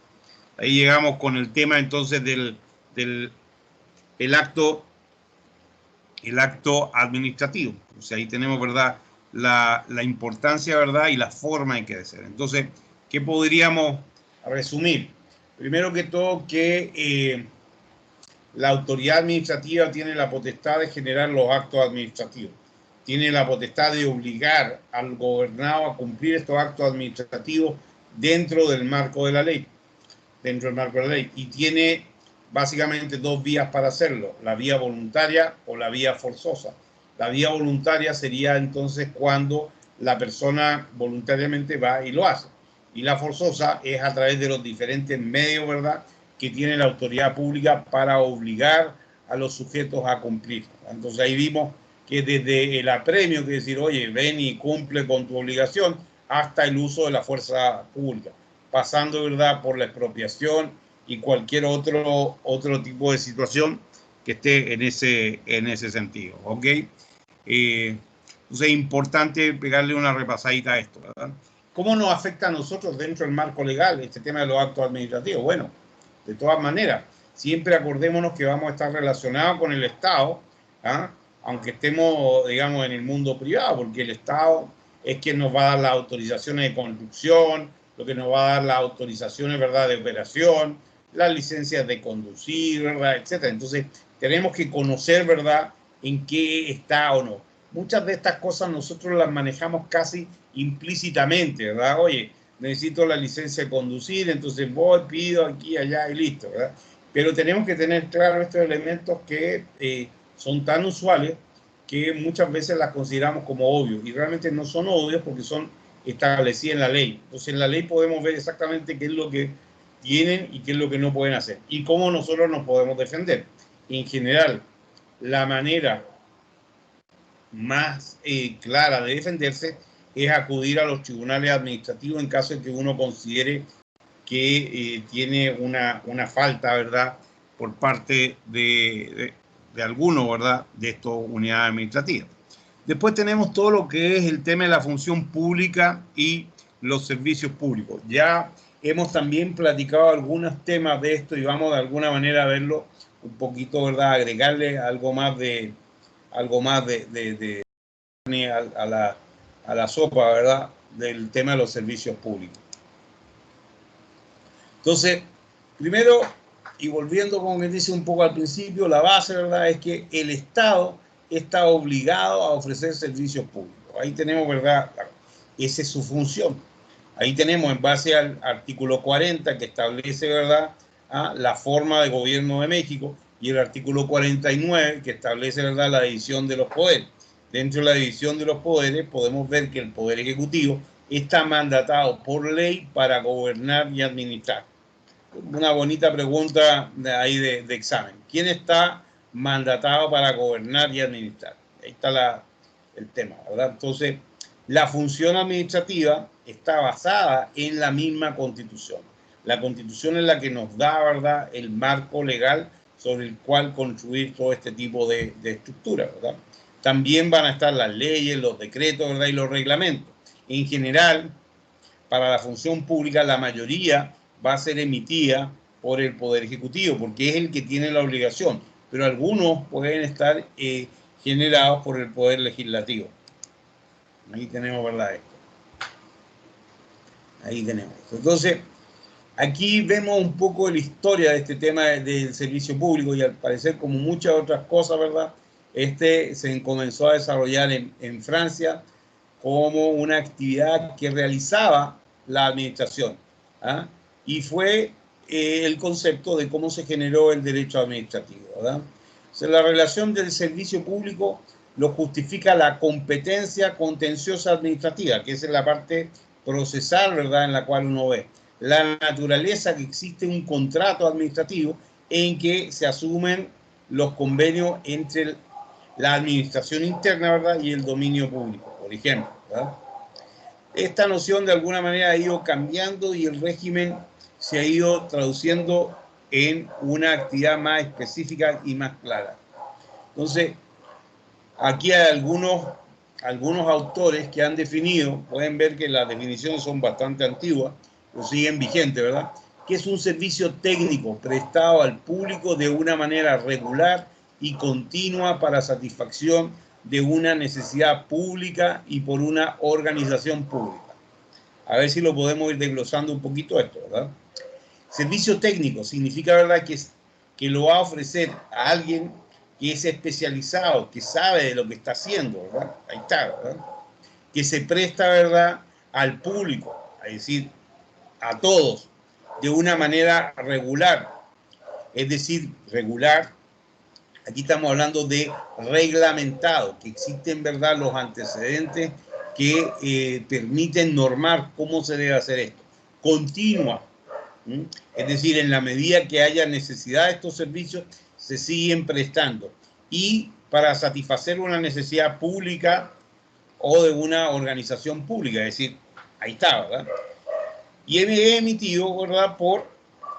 Ahí llegamos con el tema entonces del acto administrativo. O sea, ahí tenemos, ¿verdad?, la importancia, ¿verdad?, y la forma en que debe ser. Entonces, ¿qué podríamos resumir? Primero que todo, que la autoridad administrativa tiene la potestad de generar los actos administrativos. Tiene la potestad de obligar al gobernado a cumplir estos actos administrativos dentro del marco de la ley. Y tiene básicamente dos vías para hacerlo: la vía voluntaria o la vía forzosa. La vía voluntaria sería entonces cuando la persona voluntariamente va y lo hace. Y la forzosa es a través de los diferentes medios, ¿verdad?, que tiene la autoridad pública para obligar a los sujetos a cumplir. Entonces ahí vimos que desde el apremio, que es decir, oye, ven y cumple con tu obligación, hasta el uso de la fuerza pública, pasando, ¿verdad?, por la expropiación y cualquier otro tipo de situación que esté en ese sentido, ¿ok? Entonces es importante pegarle una repasadita a esto, ¿verdad? ¿Cómo nos afecta a nosotros dentro del marco legal este tema de los actos administrativos? Bueno, de todas maneras, siempre acordémonos que vamos a estar relacionados con el Estado, ¿ah?, aunque estemos, digamos, en el mundo privado, porque el Estado es quien nos va a dar las autorizaciones de construcción, lo que nos va a dar las autorizaciones, ¿verdad?, de operación, las licencias de conducir, ¿verdad?, etcétera. Entonces, tenemos que conocer, ¿verdad?, en qué está o no. Muchas de estas cosas nosotros las manejamos casi implícitamente, ¿verdad? Oye, necesito la licencia de conducir, entonces voy, pido aquí, allá y listo, ¿verdad? Pero tenemos que tener claro estos elementos que son tan usuales que muchas veces las consideramos como obvios, y realmente no son obvios porque son establecidas en la ley. Entonces en la ley podemos ver exactamente qué es lo que tienen y qué es lo que no pueden hacer, y cómo nosotros nos podemos defender. En general, la manera más clara de defenderse es acudir a los tribunales administrativos en caso de que uno considere que tiene una falta, ¿verdad?, por parte de alguno, ¿verdad?, de estas unidades administrativas. Después tenemos todo lo que es el tema de la función pública y los servicios públicos. Ya hemos también platicado algunos temas de esto y vamos de alguna manera a verlo un poquito, ¿verdad?, agregarle algo más de a la sopa, ¿verdad?, del tema de los servicios públicos. Entonces, primero, y volviendo, como me dice un poco al principio, la base, ¿verdad?, es que el Estado está obligado a ofrecer servicios públicos. Ahí tenemos, ¿verdad?, esa es su función. Ahí tenemos, en base al artículo 40, que establece, ¿verdad?, la forma de gobierno de México, y el artículo 49, que establece, ¿verdad?, la división de los poderes. Dentro de la división de los poderes podemos ver que el Poder Ejecutivo está mandatado por ley para gobernar y administrar. Una bonita pregunta de ahí de examen. ¿Quién está mandatado para gobernar y administrar? Ahí está el tema, ¿verdad? Entonces, la función administrativa está basada en la misma Constitución. La Constitución es la que nos da, ¿verdad?, el marco legal sobre el cual construir todo este tipo de estructuras, ¿verdad? También van a estar las leyes, los decretos, ¿verdad?, y los reglamentos. En general, para la función pública, la mayoría va a ser emitida por el Poder Ejecutivo, porque es el que tiene la obligación, pero algunos pueden estar generados por el Poder Legislativo. Ahí tenemos, ¿verdad?, esto. Ahí tenemos esto. Entonces, aquí vemos un poco la historia de este tema del servicio público, y al parecer, como muchas otras cosas, ¿verdad?, se comenzó a desarrollar en Francia como una actividad que realizaba la administración, y fue el concepto de cómo se generó el derecho administrativo, ¿verdad? O sea, la relación del servicio público lo justifica la competencia contenciosa administrativa, que es la parte procesal, ¿verdad?, en la cual uno ve la naturaleza que existe un contrato administrativo en que se asumen los convenios entre la administración interna, ¿verdad?, y el dominio público, por ejemplo, ¿verdad? Esta noción de alguna manera ha ido cambiando y el régimen se ha ido traduciendo en una actividad más específica y más clara. Entonces, aquí hay algunos algunos autores que han definido, pueden ver que las definiciones son bastante antiguas, o siguen vigentes, ¿verdad? Que es un servicio técnico prestado al público de una manera regular y continua para satisfacción de una necesidad pública y por una organización pública. A ver si lo podemos ir desglosando un poquito esto, ¿verdad? Servicio técnico significa, ¿verdad?, que lo va a ofrecer a alguien que es especializado, que sabe de lo que está haciendo, ¿verdad? Ahí está, ¿verdad? Que se presta, ¿verdad?, al público, es decir, a todos, de una manera regular. Es decir, regular, aquí estamos hablando de reglamentado, que existen, ¿verdad?, los antecedentes que permiten normar cómo se debe hacer esto. Continua, es decir, en la medida que haya necesidad de estos servicios, se siguen prestando. Y para satisfacer una necesidad pública o de una organización pública, es decir, ahí está, ¿verdad? Y es emitido, ¿verdad?, por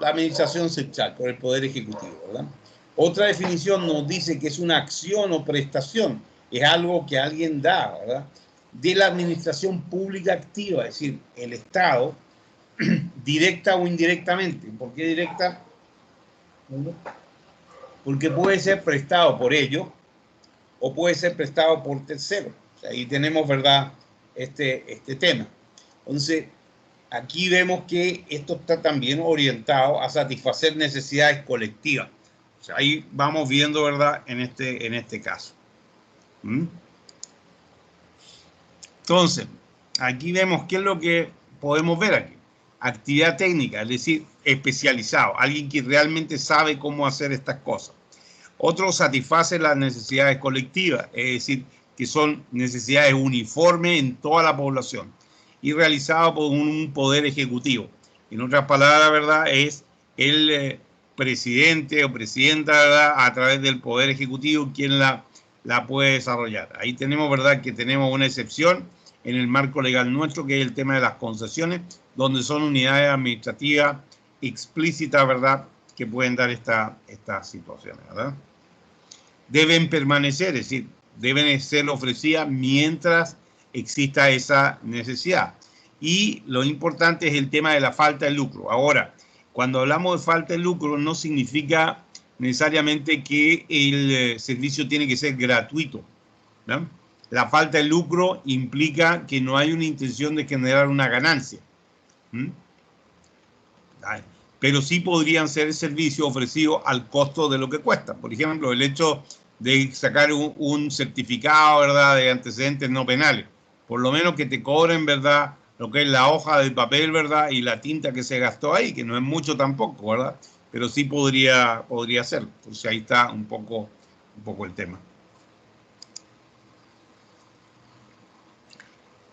la administración central, por el Poder Ejecutivo, ¿verdad? Otra definición nos dice que es una acción o prestación, es algo que alguien da, ¿verdad?, de la administración pública activa, es decir, el Estado, directa o indirectamente. ¿Por qué directa? Porque puede ser prestado por ellos o puede ser prestado por terceros. O sea, ahí tenemos, ¿verdad?, este tema. Entonces, aquí vemos que esto está también orientado a satisfacer necesidades colectivas. O sea, ahí vamos viendo, ¿verdad?, en este caso. Entonces, aquí vemos qué es lo que podemos ver aquí. Actividad técnica, es decir, especializado, alguien que realmente sabe cómo hacer estas cosas. Otro satisface las necesidades colectivas, es decir, que son necesidades uniformes en toda la población y realizado por un poder ejecutivo. En otras palabras, ¿verdad?, es el presidente o presidenta, ¿verdad?, a través del poder ejecutivo quien la puede desarrollar. Ahí tenemos, ¿verdad?, que tenemos una excepción en el marco legal nuestro, que es el tema de las concesiones, donde son unidades administrativas explícitas, ¿verdad?, que pueden dar estas situaciones, ¿verdad? Deben permanecer, es decir, deben ser ofrecidas mientras exista esa necesidad. Y lo importante es el tema de la falta de lucro. Ahora, cuando hablamos de falta de lucro, no significa necesariamente que el servicio tiene que ser gratuito, ¿no? La falta de lucro implica que no hay una intención de generar una ganancia. Pero sí podrían ser servicios ofrecidos al costo de lo que cuesta. Por ejemplo, el hecho de sacar un certificado, ¿verdad?, de antecedentes no penales. Por lo menos que te cobren, ¿verdad?, lo que es la hoja de papel, ¿verdad?, y la tinta que se gastó ahí, que no es mucho tampoco, ¿verdad? Pero sí podría ser. Entonces ahí está un poco el tema.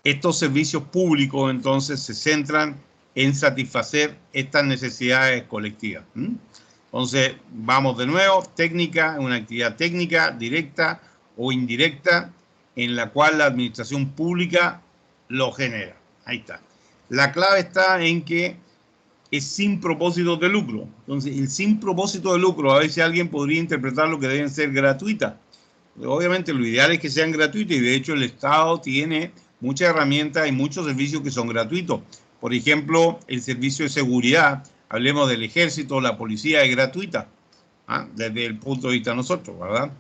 Estos servicios públicos entonces se centran en satisfacer estas necesidades colectivas. Entonces, vamos de nuevo, técnica, una actividad técnica directa o indirecta en la cual la administración pública lo genera. Ahí está. La clave está en que es sin propósito de lucro. Entonces, el sin propósito de lucro, a veces alguien podría interpretarlo que deben ser gratuitas. Obviamente, lo ideal es que sean gratuitas y de hecho el Estado tiene muchas herramientas y muchos servicios que son gratuitos. Por ejemplo, el servicio de seguridad, hablemos del ejército, la policía es gratuita, desde el punto de vista de nosotros, ¿verdad?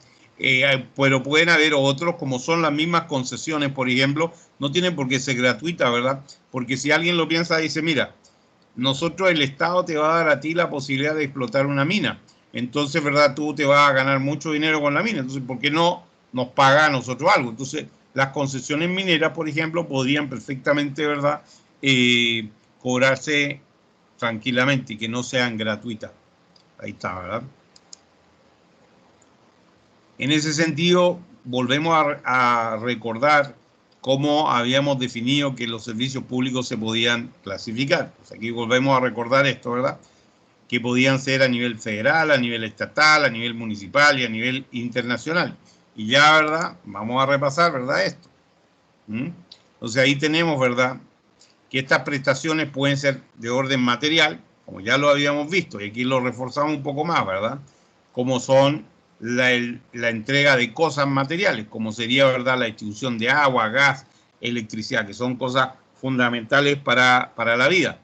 Pero pueden haber otros, como son las mismas concesiones, por ejemplo, no tienen por qué ser gratuitas, ¿verdad? Porque si alguien lo piensa, dice, mira, nosotros, el Estado te va a dar a ti la posibilidad de explotar una mina. Entonces, ¿verdad?, tú te vas a ganar mucho dinero con la mina. Entonces, ¿por qué no nos paga a nosotros algo? Entonces, las concesiones mineras, por ejemplo, podrían perfectamente, ¿verdad?, cobrarse tranquilamente y que no sean gratuitas. Ahí está, ¿verdad? En ese sentido, volvemos a recordar cómo habíamos definido que los servicios públicos se podían clasificar. Pues aquí volvemos a recordar esto, ¿verdad?, que podían ser a nivel federal, a nivel estatal, a nivel municipal y a nivel internacional. Y ya, ¿verdad?, vamos a repasar, ¿verdad?, esto. Entonces ahí tenemos, ¿verdad?, que estas prestaciones pueden ser de orden material, como ya lo habíamos visto, y aquí lo reforzamos un poco más, ¿verdad?, como son la entrega de cosas materiales, como sería, ¿verdad?, la distribución de agua, gas, electricidad, que son cosas fundamentales para la vida.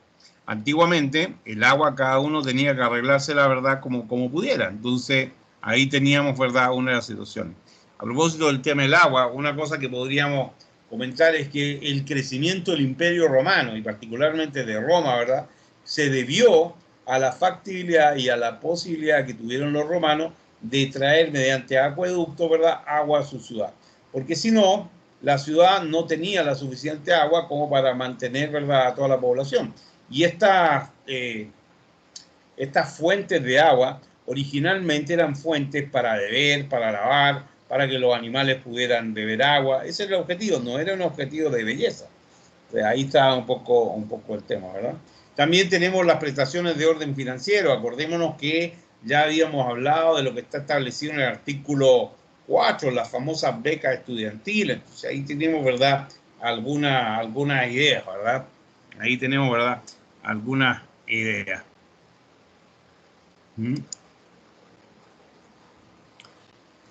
Antiguamente, el agua cada uno tenía que arreglarse, la verdad, como pudiera. Entonces, ahí teníamos, ¿verdad?, una de las situaciones. A propósito del tema del agua, una cosa que podríamos comentar es que el crecimiento del Imperio Romano, y particularmente de Roma, ¿verdad?, se debió a la factibilidad y a la posibilidad que tuvieron los romanos de traer mediante acueducto, ¿verdad?, agua a su ciudad. Porque si no, la ciudad no tenía la suficiente agua como para mantener, ¿verdad?, a toda la población. Y estas fuentes de agua originalmente eran fuentes para beber, para lavar, para que los animales pudieran beber agua. Ese era el objetivo, no era un objetivo de belleza. Pues ahí está un poco el tema, ¿verdad? También tenemos las prestaciones de orden financiero. Acordémonos que ya habíamos hablado de lo que está establecido en el artículo 4, las famosas becas estudiantiles. Entonces ahí tenemos, ¿verdad?, algunas ideas, ¿verdad? Ahí tenemos, ¿verdad?, algunas ideas.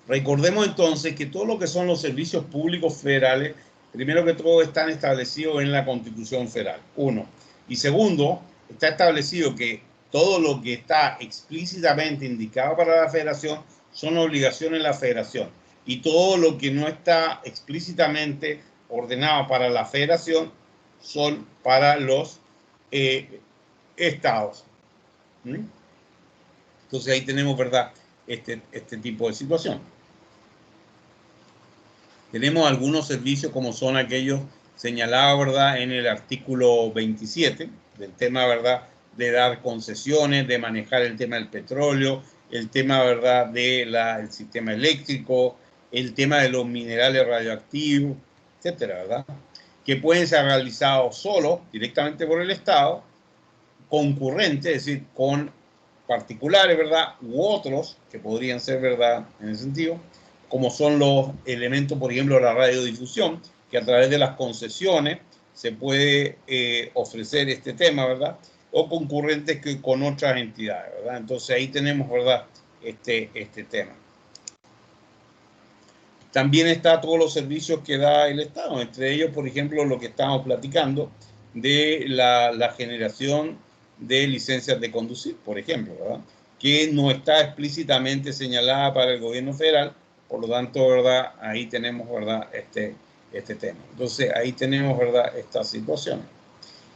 Recordemos entonces que todo lo que son los servicios públicos federales, primero que todo, están establecidos en la Constitución Federal, uno. Y segundo, está establecido que todo lo que está explícitamente indicado para la federación son obligaciones de la federación. Y todo lo que no está explícitamente ordenado para la federación son para los estados. Entonces ahí tenemos, ¿verdad?, este tipo de situación. Tenemos algunos servicios como son aquellos señalados, ¿verdad?, en el artículo 27 del tema, ¿verdad?, de dar concesiones, de manejar el tema del petróleo, el tema, ¿verdad?, del sistema eléctrico, el tema de los minerales radioactivos, etcétera, ¿verdad?, que pueden ser realizados solo, directamente por el Estado, concurrente, es decir, con particulares, ¿verdad?, u otros que podrían ser, ¿verdad?, en ese sentido, como son los elementos, por ejemplo, la radiodifusión, que a través de las concesiones se puede ofrecer este tema, ¿verdad?, o concurrentes que con otras entidades, ¿verdad? Entonces ahí tenemos, ¿verdad?, este tema. También está todos los servicios que da el Estado, entre ellos, por ejemplo, lo que estamos platicando de la generación de licencias de conducir, por ejemplo, ¿verdad?, que no está explícitamente señalada para el gobierno federal, por lo tanto, ¿verdad?, ahí tenemos, ¿verdad?, este tema. Entonces, ahí tenemos, ¿verdad?, estas situaciones.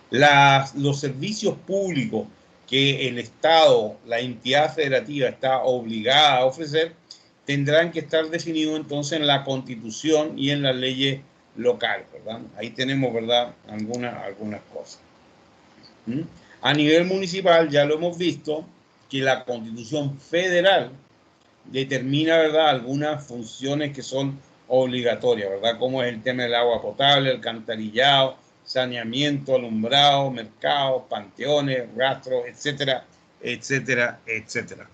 Los servicios públicos que el Estado, la entidad federativa, está obligada a ofrecer, tendrán que estar definidos entonces en la Constitución y en las leyes locales, ¿verdad? Ahí tenemos, ¿verdad?, algunas cosas. A nivel municipal ya lo hemos visto que la Constitución Federal determina, ¿verdad?, algunas funciones que son obligatorias, ¿verdad?, como es el tema del agua potable, el alcantarillado, saneamiento, alumbrado, mercados, panteones, rastros, etcétera, etcétera, etcétera.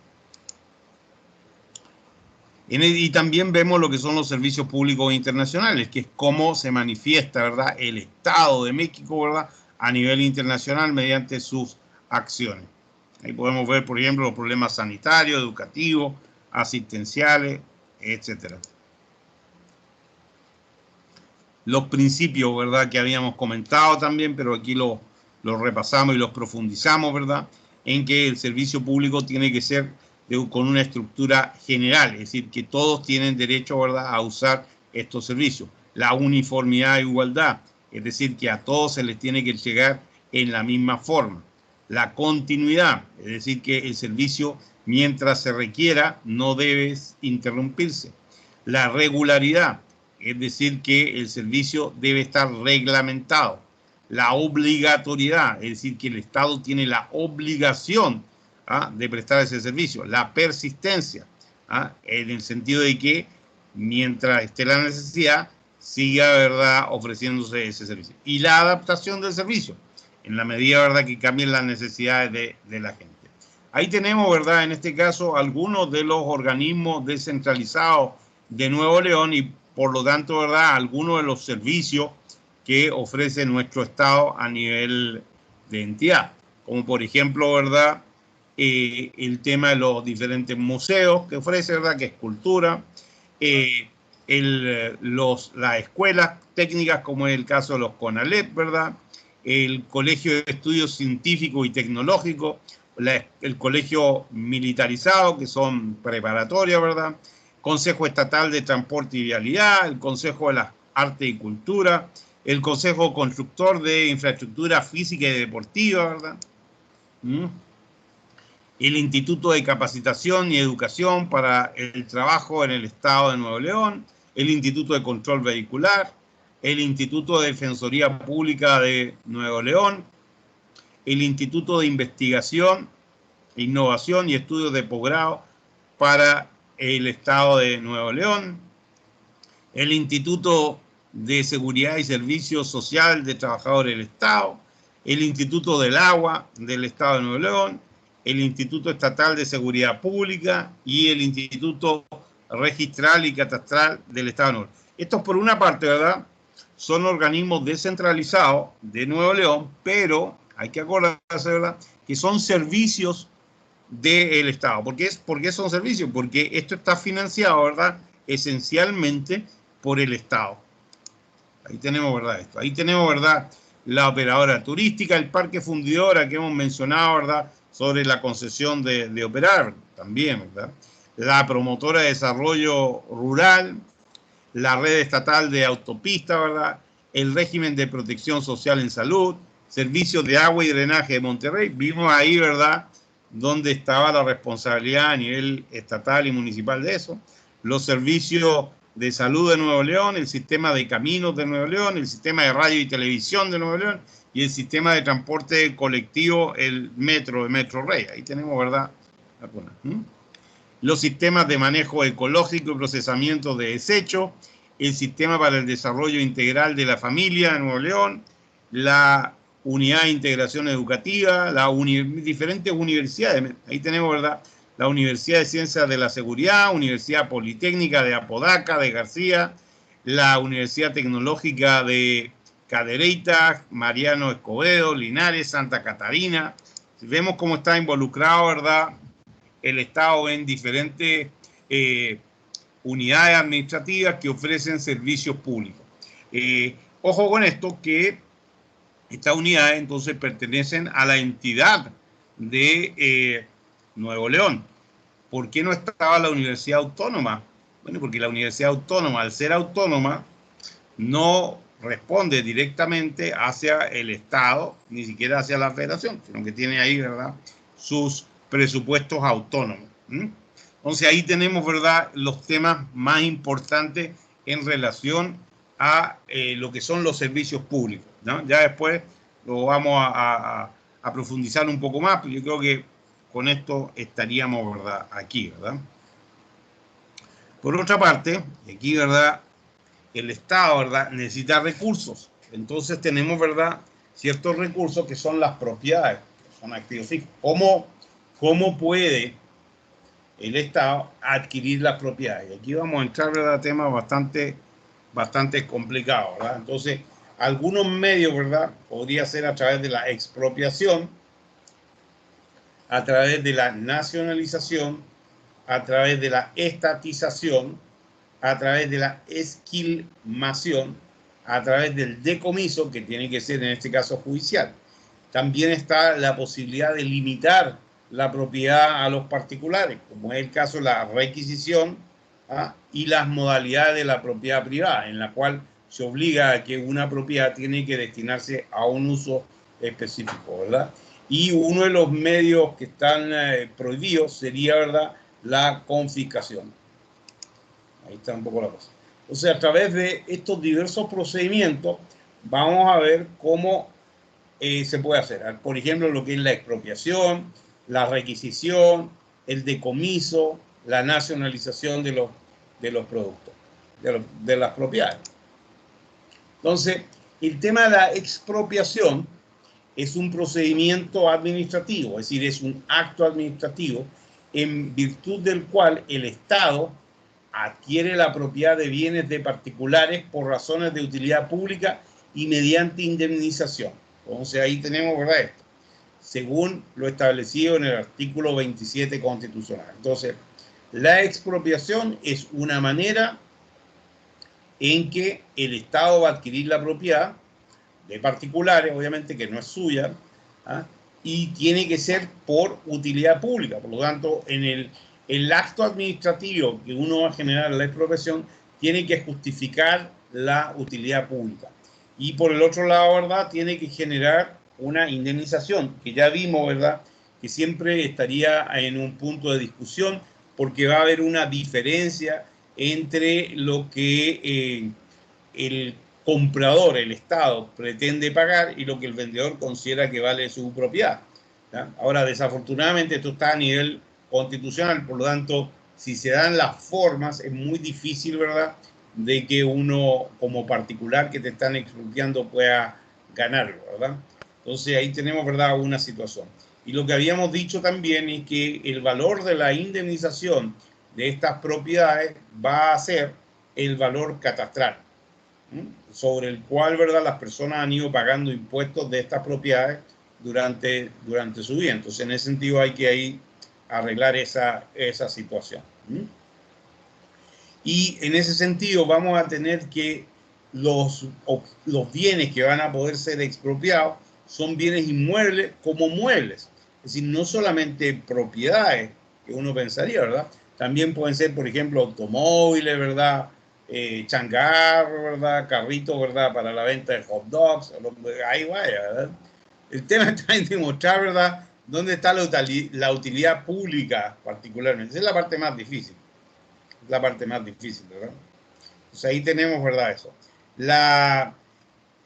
Y también vemos lo que son los servicios públicos internacionales, que es cómo se manifiesta, ¿verdad?, el Estado de México, ¿verdad?, a nivel internacional mediante sus acciones. Ahí podemos ver, por ejemplo, los problemas sanitarios, educativos, asistenciales, etcétera. Los principios, ¿verdad?, que habíamos comentado también, pero aquí los repasamos y los profundizamos, ¿verdad?, en que el servicio público tiene que ser con una estructura general, es decir, que todos tienen derecho, ¿verdad?, a usar estos servicios. La uniformidad e igualdad, es decir, que a todos se les tiene que llegar en la misma forma. La continuidad, es decir, que el servicio, mientras se requiera, no debe interrumpirse. La regularidad, es decir, que el servicio debe estar reglamentado. La obligatoriedad, es decir, que el Estado tiene la obligación de prestar ese servicio. La persistencia, en el sentido de que mientras esté la necesidad, siga, ¿verdad?, ofreciéndose ese servicio. Y la adaptación del servicio, en la medida, ¿verdad?, que cambien las necesidades de la gente. Ahí tenemos, ¿verdad?, en este caso, algunos de los organismos descentralizados de Nuevo León y, por lo tanto, ¿verdad?, algunos de los servicios que ofrece nuestro Estado a nivel de entidad. Como, por ejemplo, ¿verdad?, el tema de los diferentes museos que ofrece, ¿verdad? Que es cultura, las escuelas técnicas, como es el caso de los CONALEP, ¿verdad? El Colegio de Estudios Científicos y Tecnológicos, el Colegio Militarizado, que son preparatorias, ¿verdad? Consejo Estatal de Transporte y Vialidad, el Consejo de las Artes y Cultura, el Consejo Constructor de Infraestructura Física y Deportiva, ¿verdad? El Instituto de Capacitación y Educación para el Trabajo en el Estado de Nuevo León, el Instituto de Control Vehicular, el Instituto de Defensoría Pública de Nuevo León, el Instituto de Investigación, Innovación y Estudios de Posgrado para el Estado de Nuevo León, el Instituto de Seguridad y Servicios Social de Trabajadores del Estado, el Instituto del Agua del Estado de Nuevo León, el Instituto Estatal de Seguridad Pública y el Instituto Registral y Catastral del Estado de Nuevo León. Estos, por una parte, ¿verdad?, son organismos descentralizados de Nuevo León, pero hay que acordarse, ¿verdad?, que son servicios del Estado. ¿Por qué son servicios? Porque esto está financiado, ¿verdad?, esencialmente por el Estado. Ahí tenemos, ¿verdad?, esto. Ahí tenemos, ¿verdad?, la operadora turística, el parque fundidora que hemos mencionado, ¿verdad?, sobre la concesión de operar también, ¿verdad?, la promotora de desarrollo rural, la red estatal de autopistas, ¿verdad?, el régimen de protección social en salud, servicios de agua y drenaje de Monterrey. Vimos ahí, ¿verdad?, dónde estaba la responsabilidad a nivel estatal y municipal de eso. Los servicios de salud de Nuevo León, el sistema de caminos de Nuevo León, el sistema de radio y televisión de Nuevo León y el sistema de transporte colectivo, el metro, de Metro Rey. Ahí tenemos, ¿verdad?, los sistemas de manejo ecológico y procesamiento de desechos, el sistema para el desarrollo integral de la familia de Nuevo León, la unidad de integración educativa, diferentes universidades. Ahí tenemos, ¿verdad?, la Universidad de Ciencias de la Seguridad, Universidad Politécnica de Apodaca, de García, la Universidad Tecnológica de Cadereyta, Mariano Escobedo, Linares, Santa Catarina. Vemos cómo está involucrado, ¿verdad?, el Estado en diferentes unidades administrativas que ofrecen servicios públicos. Ojo con esto, que estas unidades entonces pertenecen a la entidad de Nuevo León. ¿Por qué no estaba la Universidad Autónoma? Bueno, porque la Universidad Autónoma, al ser autónoma, no responde directamente hacia el Estado, ni siquiera hacia la Federación, sino que tiene ahí, ¿verdad?, sus presupuestos autónomos. Entonces ahí tenemos, ¿verdad?, los temas más importantes en relación a lo que son los servicios públicos, ¿no? Ya después lo vamos a profundizar un poco más, pero yo creo que con esto estaríamos, ¿verdad?, aquí, ¿verdad? Por otra parte, aquí, ¿verdad?, el Estado, ¿verdad?, necesita recursos. Entonces tenemos, ¿verdad?, ciertos recursos que son las propiedades, que son activos fijos. ¿Cómo puede el Estado adquirir las propiedades? Y aquí vamos a entrar, ¿verdad?, a temas bastante complicados, ¿verdad? Entonces, algunos medios, ¿verdad?, podría ser a través de la expropiación, a través de la nacionalización, a través de la estatización, a través de la esquilmación, a través del decomiso, que tiene que ser en este caso judicial. También está la posibilidad de limitar la propiedad a los particulares, como es el caso de la requisición, y las modalidades de la propiedad privada, en la cual se obliga a que una propiedad tiene que destinarse a un uso específico, ¿verdad? Y uno de los medios que están prohibidos sería, ¿verdad?, la confiscación. Ahí está un poco la cosa. O sea, a través de estos diversos procedimientos vamos a ver cómo se puede hacer. Por ejemplo, lo que es la expropiación, la requisición, el decomiso, la nacionalización de los productos, de las propiedades. Entonces, el tema de la expropiación es un procedimiento administrativo, es decir, es un acto administrativo en virtud del cual el Estado adquiere la propiedad de bienes de particulares por razones de utilidad pública y mediante indemnización. Entonces ahí tenemos, ¿verdad?, esto. según lo establecido en el artículo 27 constitucional. Entonces, la expropiación es una manera en que el Estado va a adquirir la propiedad de particulares, obviamente que no es suya, ¿ah? Y tiene que ser por utilidad pública. Por lo tanto, en el acto administrativo que uno va a generar en la expropiación, tiene que justificar la utilidad pública. Y por el otro lado, ¿verdad?, tiene que generar una indemnización, que ya vimos, ¿verdad?, que siempre estaría en un punto de discusión, porque va a haber una diferencia entre lo que el comprador, el Estado, pretende pagar y lo que el vendedor considera que vale su propiedad. ¿Ya? Ahora, desafortunadamente, esto está a nivel constitucional, por lo tanto, si se dan las formas, es muy difícil, ¿verdad?, de que uno, como particular que te están expropiando, pueda ganarlo, ¿verdad? Entonces, ahí tenemos, ¿verdad?, una situación. Y lo que habíamos dicho también es que el valor de la indemnización de estas propiedades va a ser el valor catastral, sobre el cual, ¿verdad?, las personas han ido pagando impuestos de estas propiedades durante su vida. Entonces, en ese sentido hay que ahí arreglar esa situación. Y en ese sentido vamos a tener que los bienes que van a poder ser expropiados son bienes inmuebles como muebles. Es decir, no solamente propiedades, que uno pensaría, ¿verdad? También pueden ser, por ejemplo, automóviles, ¿verdad? Changarros, ¿verdad? Carritos, ¿verdad?, para la venta de hot dogs, ahí vaya, ¿verdad? El tema está en demostrar, ¿verdad?, dónde está la utilidad pública particularmente. Esa es la parte más difícil. Es la parte más difícil, ¿verdad? Entonces ahí tenemos, ¿verdad?, eso.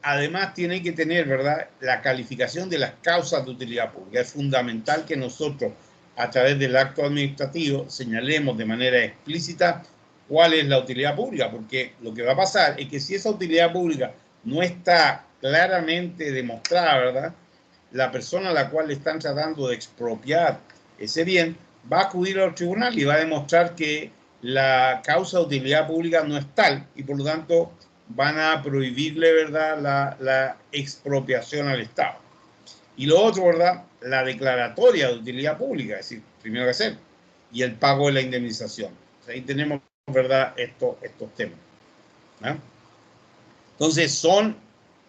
Además tiene que tener, ¿verdad?, la calificación de las causas de utilidad pública. Es fundamental que nosotros, a través del acto administrativo, señalemos de manera explícita cuál es la utilidad pública, porque lo que va a pasar es que si esa utilidad pública no está claramente demostrada, ¿verdad?, la persona a la cual le están tratando de expropiar ese bien va a acudir al tribunal y va a demostrar que la causa de utilidad pública no es tal y por lo tanto van a prohibirle, ¿verdad?, la expropiación al Estado. Y lo otro, ¿verdad?, la declaratoria de utilidad pública, es decir, primero que hacer, y el pago de la indemnización. O sea, ahí tenemos, ¿verdad?, estos temas. ¿Ah? Entonces, son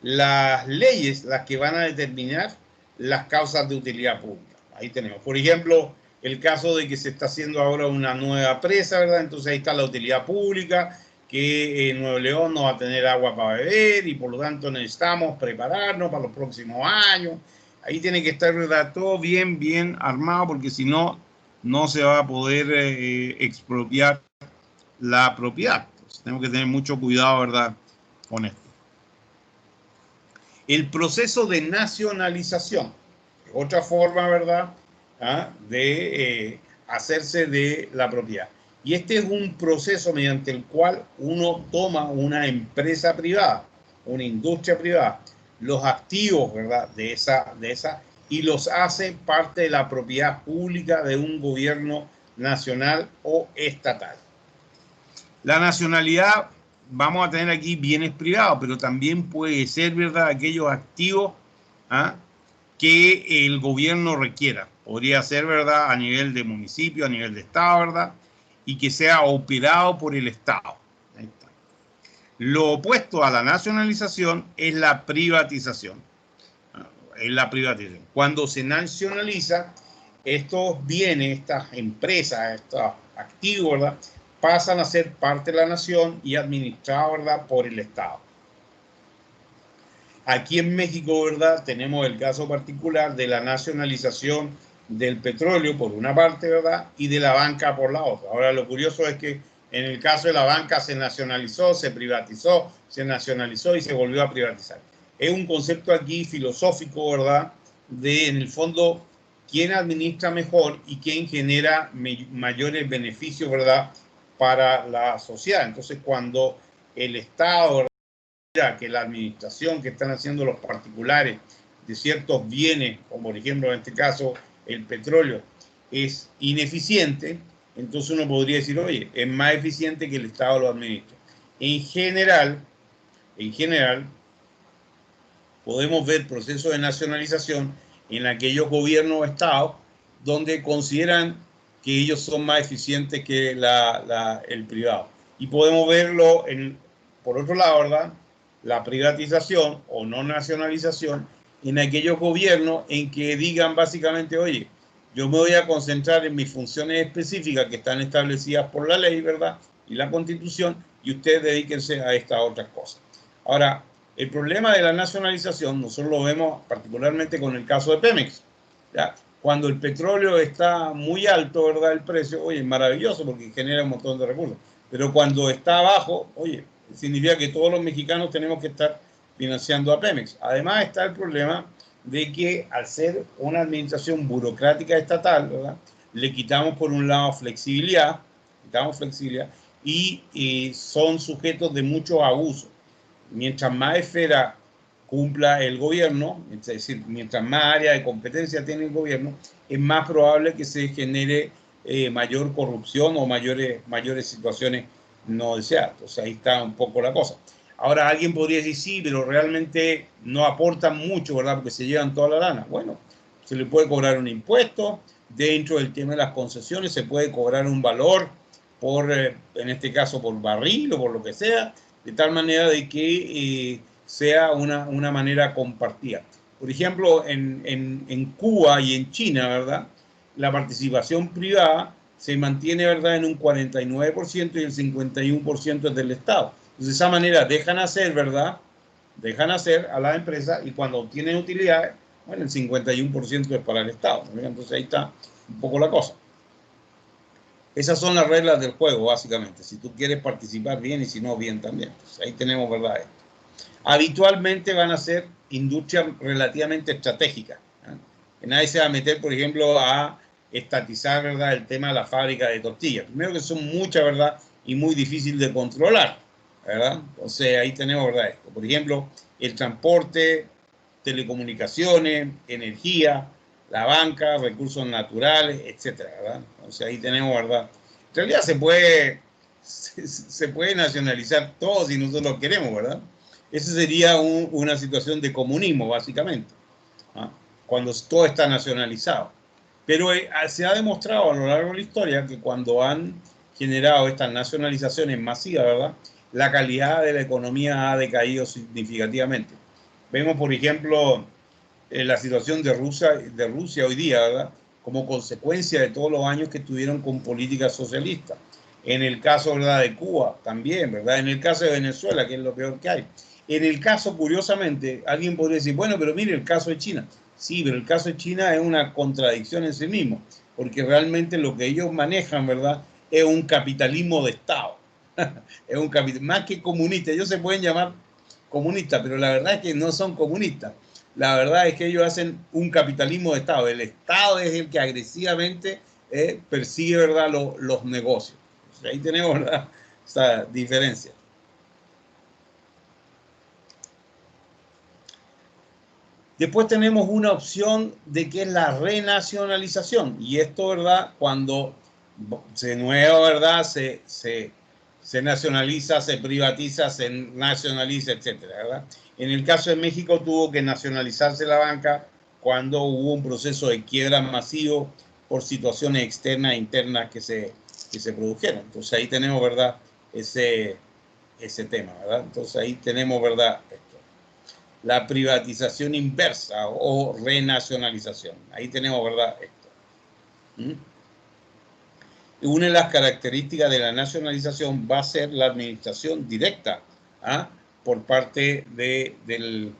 las leyes las que van a determinar las causas de utilidad pública. Ahí tenemos, por ejemplo, el caso de que se está haciendo ahora una nueva presa, ¿verdad? Entonces ahí está la utilidad pública, que Nuevo León no va a tener agua para beber y por lo tanto necesitamos prepararnos para los próximos años. Ahí tiene que estar, ¿verdad?, todo bien armado, porque si no, no se va a poder expropiar la propiedad. Entonces, tenemos que tener mucho cuidado, ¿verdad?, con esto. El proceso de nacionalización, otra forma, ¿verdad?, de hacerse de la propiedad. Y este es un proceso mediante el cual uno toma una empresa privada, una industria privada, los activos, ¿verdad?, de esa, y los hace parte de la propiedad pública de un gobierno nacional o estatal. La nacionalidad, vamos a tener aquí bienes privados, pero también puede ser, ¿verdad?, aquellos activos que el gobierno requiera. Podría ser, ¿verdad?, a nivel de municipio, a nivel de estado, ¿verdad?, y que sea operado por el Estado. Ahí está. Lo opuesto a la nacionalización es la privatización. Es la privatización. Cuando se nacionaliza, estos bienes, estas empresas, estos activos, ¿verdad?, pasan a ser parte de la nación y administrados, ¿verdad?, por el Estado. Aquí en México, ¿verdad?, tenemos el caso particular de la nacionalización del petróleo por una parte, ¿verdad?, y de la banca por la otra. Ahora, lo curioso es que en el caso de la banca se nacionalizó, se privatizó, se nacionalizó y se volvió a privatizar. Es un concepto aquí filosófico, ¿verdad?, de, en el fondo, quién administra mejor y quién genera mayores beneficios, ¿verdad?, para la sociedad. Entonces, cuando el Estado, ¿verdad?, que la administración que están haciendo los particulares de ciertos bienes, como por ejemplo en este caso el petróleo, es ineficiente, entonces uno podría decir, oye, es más eficiente que el Estado lo administre. En general, podemos ver procesos de nacionalización en aquellos gobiernos o estados donde consideran que ellos son más eficientes que el privado. Y podemos verlo, por otro lado, ¿verdad? La privatización o no nacionalización en aquellos gobiernos en que digan básicamente, oye, yo me voy a concentrar en mis funciones específicas que están establecidas por la ley, ¿verdad? Y la Constitución, y ustedes dedíquense a estas otras cosas. Ahora, el problema de la nacionalización, nosotros lo vemos particularmente con el caso de Pemex, ¿ya? Cuando el petróleo está muy alto, ¿verdad? El precio, oye, es maravilloso porque genera un montón de recursos. Pero cuando está bajo, oye, significa que todos los mexicanos tenemos que estar financiando a Pemex. Además está el problema de que al ser una administración burocrática estatal, ¿verdad? Le quitamos por un lado flexibilidad y son sujetos de muchos abusos. Mientras más esfera cumpla el gobierno, es decir, mientras más área de competencia tiene el gobierno, es más probable que se genere mayor corrupción o mayores situaciones no deseadas. Entonces ahí está un poco la cosa. Ahora alguien podría decir, sí, pero realmente no aportan mucho, ¿verdad? Porque se llevan toda la lana. Bueno, se le puede cobrar un impuesto, dentro del tema de las concesiones se puede cobrar un valor por, en este caso, por barril o por lo que sea, de tal manera de que sea una manera compartida. Por ejemplo, en Cuba y en China, ¿verdad? La participación privada se mantiene, ¿verdad?, en un 49% y el 51% es del Estado. Entonces, de esa manera dejan hacer, ¿verdad? Dejan hacer a las empresas y cuando obtienen utilidades, bueno, el 51% es para el Estado. ¿No? Entonces ahí está un poco la cosa. Esas son las reglas del juego, básicamente. Si tú quieres participar bien y si no, bien también. Pues ahí tenemos, ¿verdad? Esto. Habitualmente van a ser industrias relativamente estratégicas. ¿Eh? Que nadie se va a meter, por ejemplo, a estatizar, ¿verdad?, el tema de la fábrica de tortillas. Primero que son muchas, ¿verdad?, y muy difícil de controlar, ¿verdad? Entonces ahí tenemos, ¿verdad?, esto. Por ejemplo, el transporte, telecomunicaciones, energía, la banca, recursos naturales, etcétera, ¿verdad? Entonces ahí tenemos, ¿verdad? En realidad se puede nacionalizar todo si nosotros queremos, ¿verdad? Esa sería una situación de comunismo, básicamente, ¿ah? Cuando todo está nacionalizado. Pero se ha demostrado a lo largo de la historia que cuando han generado estas nacionalizaciones masivas, ¿verdad?, la calidad de la economía ha decaído significativamente. Vemos, por ejemplo, la situación de Rusia hoy día, ¿verdad?, como consecuencia de todos los años que estuvieron con políticas socialistas. En el caso, ¿verdad?, de Cuba también, ¿verdad? En el caso de Venezuela, que es lo peor que hay. En el caso, curiosamente, alguien podría decir, bueno, pero mire, el caso de China. Sí, pero el caso de China es una contradicción en sí mismo, porque realmente lo que ellos manejan, ¿verdad?, es un capitalismo de Estado. Es un capitalismo, más que comunista. Ellos se pueden llamar comunistas, pero la verdad es que no son comunistas. La verdad es que ellos hacen un capitalismo de Estado. El Estado es el que agresivamente persigue, ¿verdad?, los negocios. O sea, ahí tenemos, ¿verdad?, esa diferencia. Después tenemos una opción de que es la renacionalización. Y esto, ¿verdad?, cuando se nueva, ¿verdad?, se nacionaliza, se privatiza, se nacionaliza, etcétera, ¿verdad? En el caso de México tuvo que nacionalizarse la banca cuando hubo un proceso de quiebra masivo por situaciones externas e internas que se produjeron. Entonces ahí tenemos, ¿verdad?, ese tema, ¿verdad? Entonces ahí tenemos, ¿verdad?, la privatización inversa o renacionalización. Ahí tenemos, ¿verdad?, esto. ¿Mm? Una de las características de la nacionalización va a ser la administración directa, ¿ah?, por parte del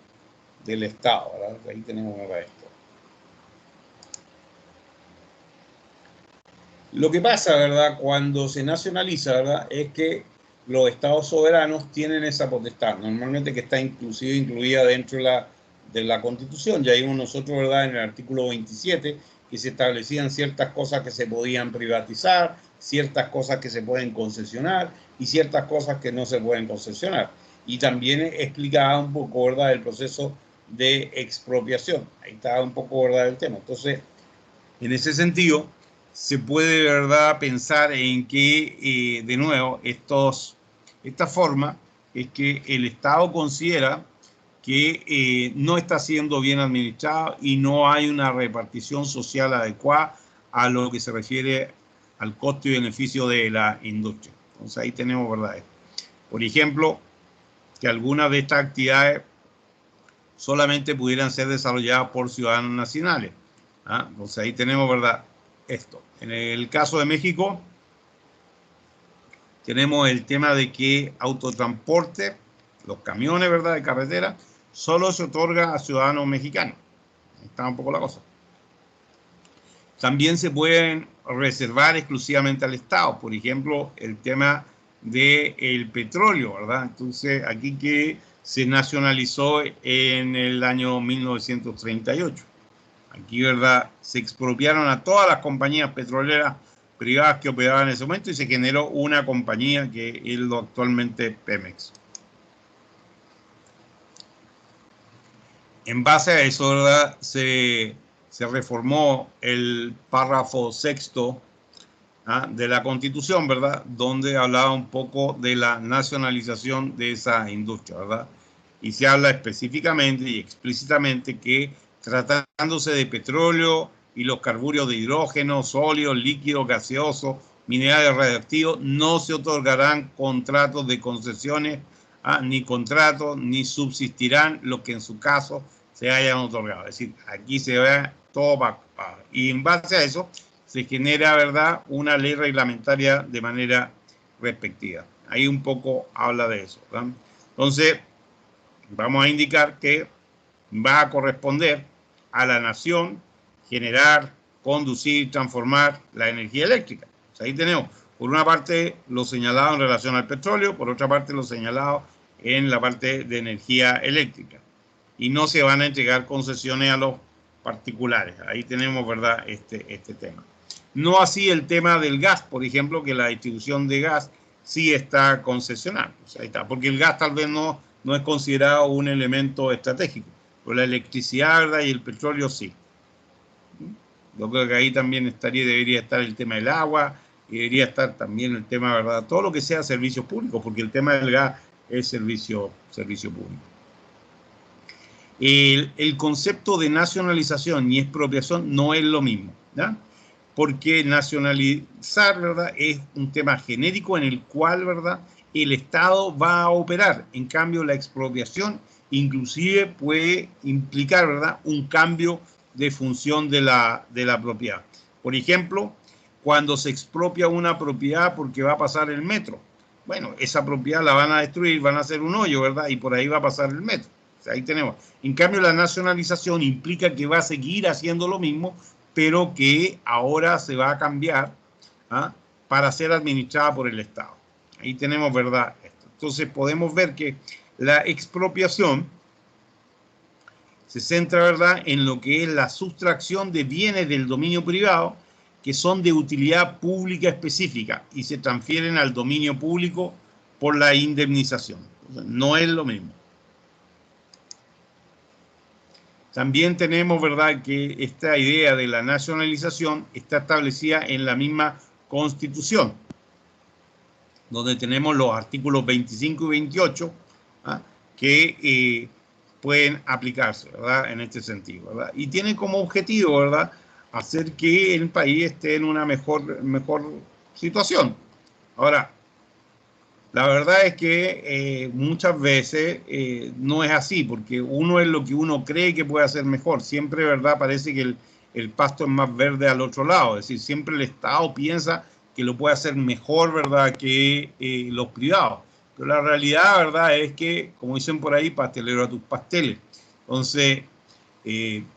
Estado, ¿verdad? Ahí tenemos, ¿verdad?, esto. Lo que pasa, ¿verdad?, cuando se nacionaliza, ¿verdad?, es que los estados soberanos tienen esa potestad, normalmente que está incluida dentro de la Constitución. Ya vimos nosotros, ¿verdad?, en el artículo 27, que se establecían ciertas cosas que se podían privatizar, ciertas cosas que se pueden concesionar y ciertas cosas que no se pueden concesionar. Y también explicaba un poco, ¿verdad?, el proceso de expropiación. Ahí estaba un poco, ¿verdad?, el tema. Entonces, en ese sentido, se puede, ¿verdad?, pensar en que, de nuevo, esta forma es que el Estado considera que no está siendo bien administrado y no hay una repartición social adecuada a lo que se refiere al costo y beneficio de la industria. Entonces ahí tenemos, ¿verdad? Por ejemplo, que algunas de estas actividades solamente pudieran ser desarrolladas por ciudadanos nacionales. Entonces ahí tenemos, ¿verdad? Esto. En el caso de México, tenemos el tema de que autotransporte, los camiones, ¿verdad?, de carretera, solo se otorga a ciudadanos mexicanos. Ahí está un poco la cosa. También se pueden reservar exclusivamente al Estado. Por ejemplo, el tema del petróleo, ¿verdad? Entonces, aquí que se nacionalizó en el año 1938. Aquí, ¿verdad?, se expropiaron a todas las compañías petroleras privadas que operaban en ese momento y se generó una compañía que es lo actualmente Pemex. En base a eso, ¿verdad?, se reformó el párrafo 6º de la Constitución, ¿verdad?, donde hablaba un poco de la nacionalización de esa industria, ¿verdad? Y se habla específicamente y explícitamente que tratándose de petróleo y los carburos de hidrógeno, sólidos, líquidos, gaseosos, minerales radioactivos, no se otorgarán contratos de concesiones, ni contratos, ni subsistirán los que en su caso se hayan otorgado. Es decir, aquí se ve todo para. Y en base a eso se genera, ¿verdad?, una ley reglamentaria de manera respectiva. Ahí un poco habla de eso, ¿verdad? Entonces, vamos a indicar que va a corresponder a la nación generar, conducir, transformar la energía eléctrica. O sea, ahí tenemos, por una parte, lo señalado en relación al petróleo, por otra parte, lo señalado en la parte de energía eléctrica. Y no se van a entregar concesiones a los particulares. Ahí tenemos, ¿verdad?, este tema. No así el tema del gas, por ejemplo, que la distribución de gas sí está concesionada. O sea, ahí está, porque el gas tal vez no es considerado un elemento estratégico, pero la electricidad, ¿verdad?, y el petróleo sí. Yo creo que ahí también debería estar el tema del agua, y debería estar también el tema, ¿verdad?, todo lo que sea servicios públicos, porque el tema del gas es servicio público. El concepto de nacionalización y expropiación no es lo mismo, ¿ya? Porque nacionalizar, ¿verdad?, es un tema genérico en el cual, ¿verdad?, el Estado va a operar. En cambio, la expropiación inclusive puede implicar, ¿verdad?, un cambio de función de la propiedad. Por ejemplo, cuando se expropia una propiedad porque va a pasar el metro. Bueno, esa propiedad la van a destruir, van a hacer un hoyo, ¿verdad?, y por ahí va a pasar el metro. O sea, ahí tenemos. En cambio, la nacionalización implica que va a seguir haciendo lo mismo, pero que ahora se va a cambiar para ser administrada por el Estado. Ahí tenemos, ¿verdad?, esto. Entonces podemos ver que la expropiación se centra, ¿verdad?, en lo que es la sustracción de bienes del dominio privado que son de utilidad pública específica y se transfieren al dominio público por la indemnización. Entonces, no es lo mismo. También tenemos, ¿verdad?, que esta idea de la nacionalización está establecida en la misma Constitución, donde tenemos los artículos 25 y 28 que pueden aplicarse, ¿verdad?, en este sentido, ¿verdad? Y tiene como objetivo, ¿verdad?, hacer que el país esté en una mejor situación. Ahora, la verdad es que muchas veces no es así, porque uno es lo que uno cree que puede hacer mejor. Siempre, ¿verdad?, parece que el pasto es más verde al otro lado. Es decir, siempre el Estado piensa que lo puede hacer mejor, ¿verdad?, que los privados. Pero la realidad, ¿verdad?, es que, como dicen por ahí, pastelero a tus pasteles. Entonces,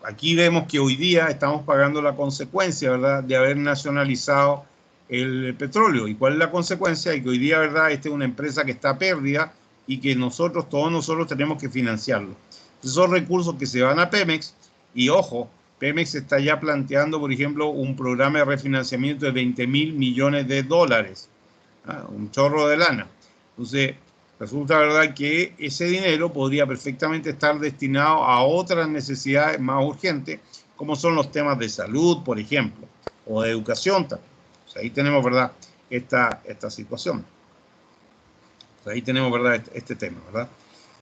aquí vemos que hoy día estamos pagando la consecuencia, ¿verdad?, de haber nacionalizado el petróleo. ¿Y cuál es la consecuencia? Y que hoy día, ¿verdad?, esta es una empresa que está a pérdida y que todos nosotros tenemos que financiarlo. Esos recursos que se van a Pemex, y ojo, Pemex está ya planteando, por ejemplo, un programa de refinanciamiento de $20,000 millones, un chorro de lana. Entonces, resulta, ¿verdad?, que ese dinero podría perfectamente estar destinado a otras necesidades más urgentes, como son los temas de salud, por ejemplo, o de educación también. O sea, ahí tenemos, ¿verdad?, esta situación. O sea, ahí tenemos, ¿verdad?, este tema, ¿verdad?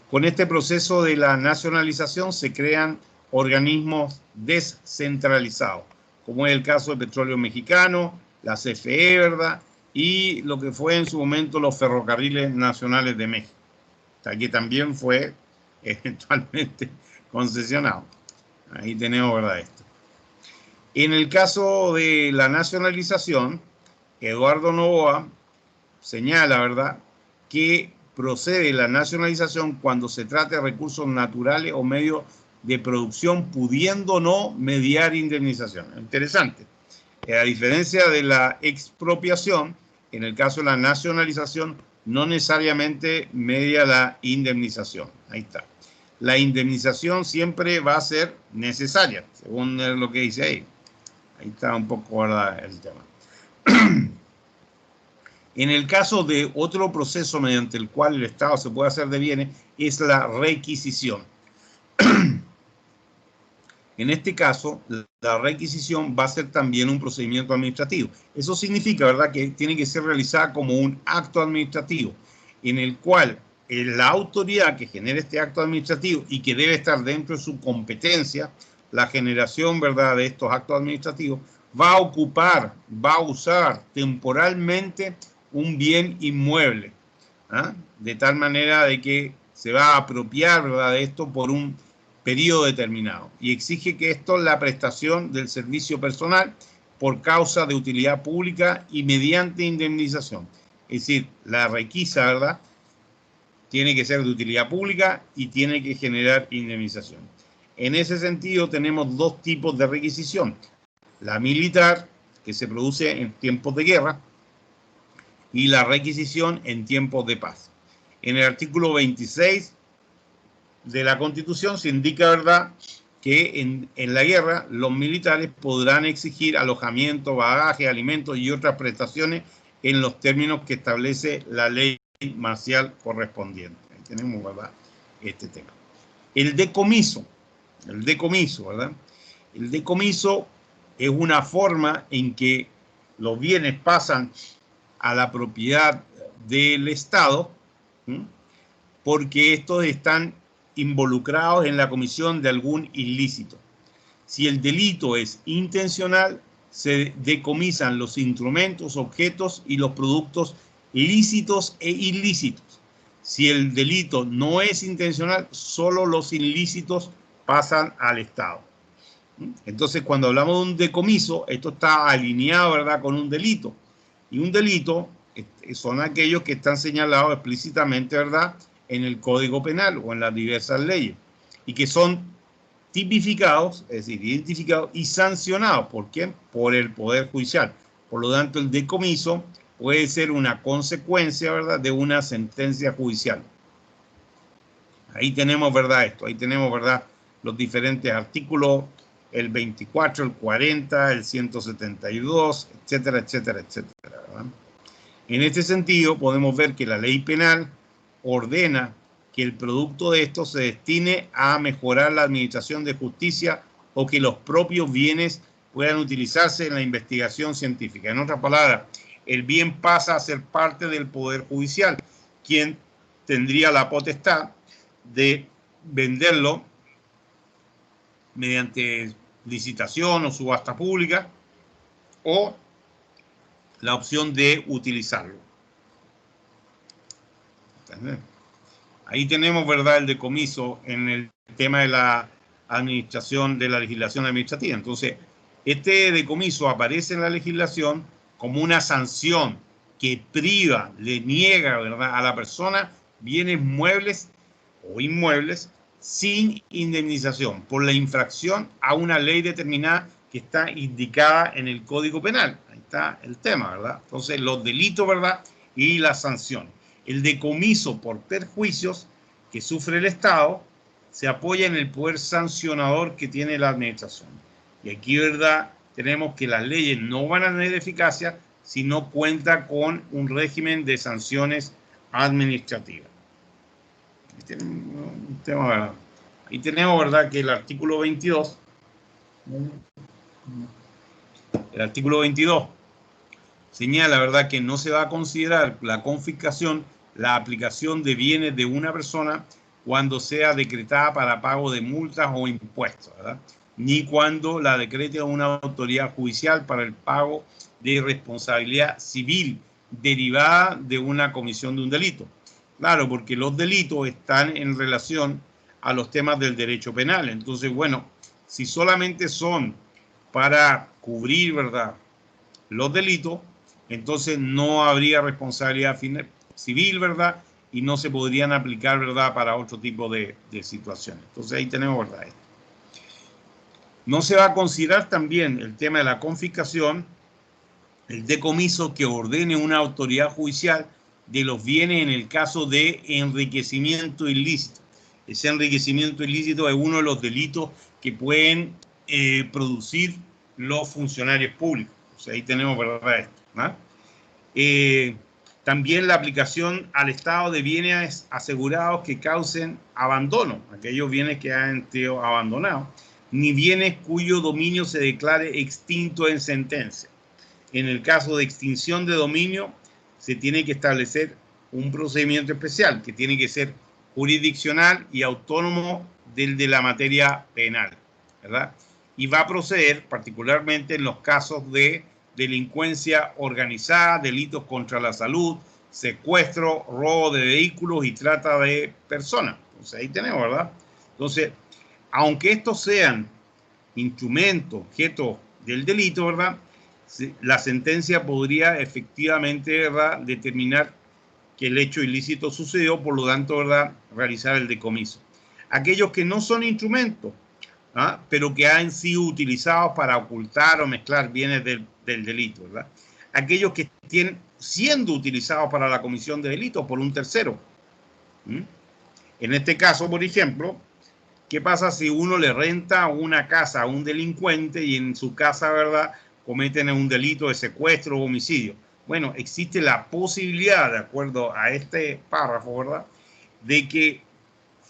Con este proceso de la nacionalización se crean organismos descentralizados, como es el caso del Petróleo Mexicano, la CFE, ¿verdad? Y lo que fue en su momento los Ferrocarriles Nacionales de México, que también fue eventualmente concesionado. Ahí tenemos, ¿verdad? Esto. En el caso de la nacionalización, Eduardo Noboa señala, ¿verdad?, que procede la nacionalización cuando se trata de recursos naturales o medios de producción, pudiendo no mediar indemnización. Interesante. A diferencia de la expropiación, en el caso de la nacionalización, no necesariamente media la indemnización. Ahí está. La indemnización siempre va a ser necesaria, según lo que dice ahí. Ahí está un poco, ¿verdad?, el tema. En el caso de otro proceso mediante el cual el Estado se puede hacer de bienes, es la requisición. En este caso, la requisición va a ser también un procedimiento administrativo. Eso significa, ¿verdad?, que tiene que ser realizada como un acto administrativo, en el cual la autoridad que genera este acto administrativo y que debe estar dentro de su competencia, la generación, ¿verdad?, de estos actos administrativos, va a ocupar, va a usar temporalmente un bien inmueble, ¿ah?, de tal manera de que se va a apropiar, ¿verdad?, de esto por un periodo determinado, y exige que esto es la prestación del servicio personal por causa de utilidad pública y mediante indemnización. Es decir, la requisa, ¿verdad?, tiene que ser de utilidad pública y tiene que generar indemnización. En ese sentido, tenemos dos tipos de requisición. La militar, que se produce en tiempos de guerra, y la requisición en tiempos de paz. En el artículo 26 de la Constitución se indica, ¿verdad?, que en la guerra los militares podrán exigir alojamiento, bagaje, alimentos y otras prestaciones en los términos que establece la ley marcial correspondiente. Ahí tenemos, ¿verdad?, este tema. El decomiso, ¿verdad? El decomiso es una forma en que los bienes pasan a la propiedad del Estado, ¿sí?, porque estos están involucrados en la comisión de algún ilícito. Si el delito es intencional, se decomisan los instrumentos, objetos y los productos lícitos e ilícitos. Si el delito no es intencional, solo los ilícitos pasan al Estado. Entonces, cuando hablamos de un decomiso, esto está alineado, ¿verdad?, con un delito. Y un delito son aquellos que están señalados explícitamente, ¿verdad?, en el Código Penal o en las diversas leyes, y que son tipificados, es decir, identificados y sancionados. ¿Por qué? Por el Poder Judicial. Por lo tanto, el decomiso puede ser una consecuencia, ¿verdad?, de una sentencia judicial. Ahí tenemos, ¿verdad?, esto. Ahí tenemos, ¿verdad?, los diferentes artículos, el 24, el 40, el 172, etcétera, etcétera, etcétera, ¿verdad? En este sentido, podemos ver que la ley penal ordena que el producto de esto se destine a mejorar la administración de justicia o que los propios bienes puedan utilizarse en la investigación científica. En otras palabras, el bien pasa a ser parte del Poder Judicial, quien tendría la potestad de venderlo mediante licitación o subasta pública, o la opción de utilizarlo. ¿Entendés? Ahí tenemos, ¿verdad?, el decomiso en el tema de la administración, de la legislación administrativa. Entonces, este decomiso aparece en la legislación como una sanción que priva, le niega, ¿verdad?, a la persona bienes muebles o inmuebles sin indemnización por la infracción a una ley determinada que está indicada en el Código Penal. Ahí está el tema, ¿verdad? Entonces, los delitos, ¿verdad?, y las sanciones. El decomiso por perjuicios que sufre el Estado se apoya en el poder sancionador que tiene la administración. Y aquí, ¿verdad?, tenemos que las leyes no van a tener eficacia si no cuenta con un régimen de sanciones administrativas. Un tema, ¿verdad? Ahí tenemos, ¿verdad?, que el artículo 22, señala, ¿verdad?, que no se va a considerar la confiscación la aplicación de bienes de una persona cuando sea decretada para pago de multas o impuestos, ¿verdad? Ni cuando la decrete una autoridad judicial para el pago de responsabilidad civil derivada de una comisión de un delito. Claro, porque los delitos están en relación a los temas del derecho penal. Entonces, bueno, si solamente son para cubrir, ¿verdad?, los delitos, entonces no habría responsabilidad civil, ¿verdad?, y no se podrían aplicar, ¿verdad?, para otro tipo de situaciones. Entonces ahí tenemos, ¿verdad?, esto. No se va a considerar también el tema de la confiscación, el decomiso que ordene una autoridad judicial de los bienes en el caso de enriquecimiento ilícito. Ese enriquecimiento ilícito es uno de los delitos que pueden producir los funcionarios públicos. O sea, ahí tenemos, ¿verdad?, esto, ¿no? También la aplicación al Estado de bienes asegurados que causen abandono, aquellos bienes que han sido abandonados, ni bienes cuyo dominio se declare extinto en sentencia. En el caso de extinción de dominio, se tiene que establecer un procedimiento especial que tiene que ser jurisdiccional y autónomo del de la materia penal, ¿verdad? Y va a proceder particularmente en los casos de delincuencia organizada, delitos contra la salud, secuestro, robo de vehículos y trata de personas. Entonces ahí tenemos, ¿verdad? Entonces, aunque estos sean instrumentos, objetos del delito, ¿verdad?, la sentencia podría efectivamente, ¿verdad?, determinar que el hecho ilícito sucedió, por lo tanto, ¿verdad?, realizar el decomiso. Aquellos que no son instrumentos, ¿ah?, pero que han sido utilizados para ocultar o mezclar bienes del delito, ¿verdad? Aquellos que estén siendo utilizados para la comisión de delitos por un tercero. En este caso, por ejemplo, ¿qué pasa si uno le renta una casa a un delincuente y en su casa, ¿verdad?, cometen un delito de secuestro o homicidio? Bueno, existe la posibilidad, de acuerdo a este párrafo, ¿verdad?, de que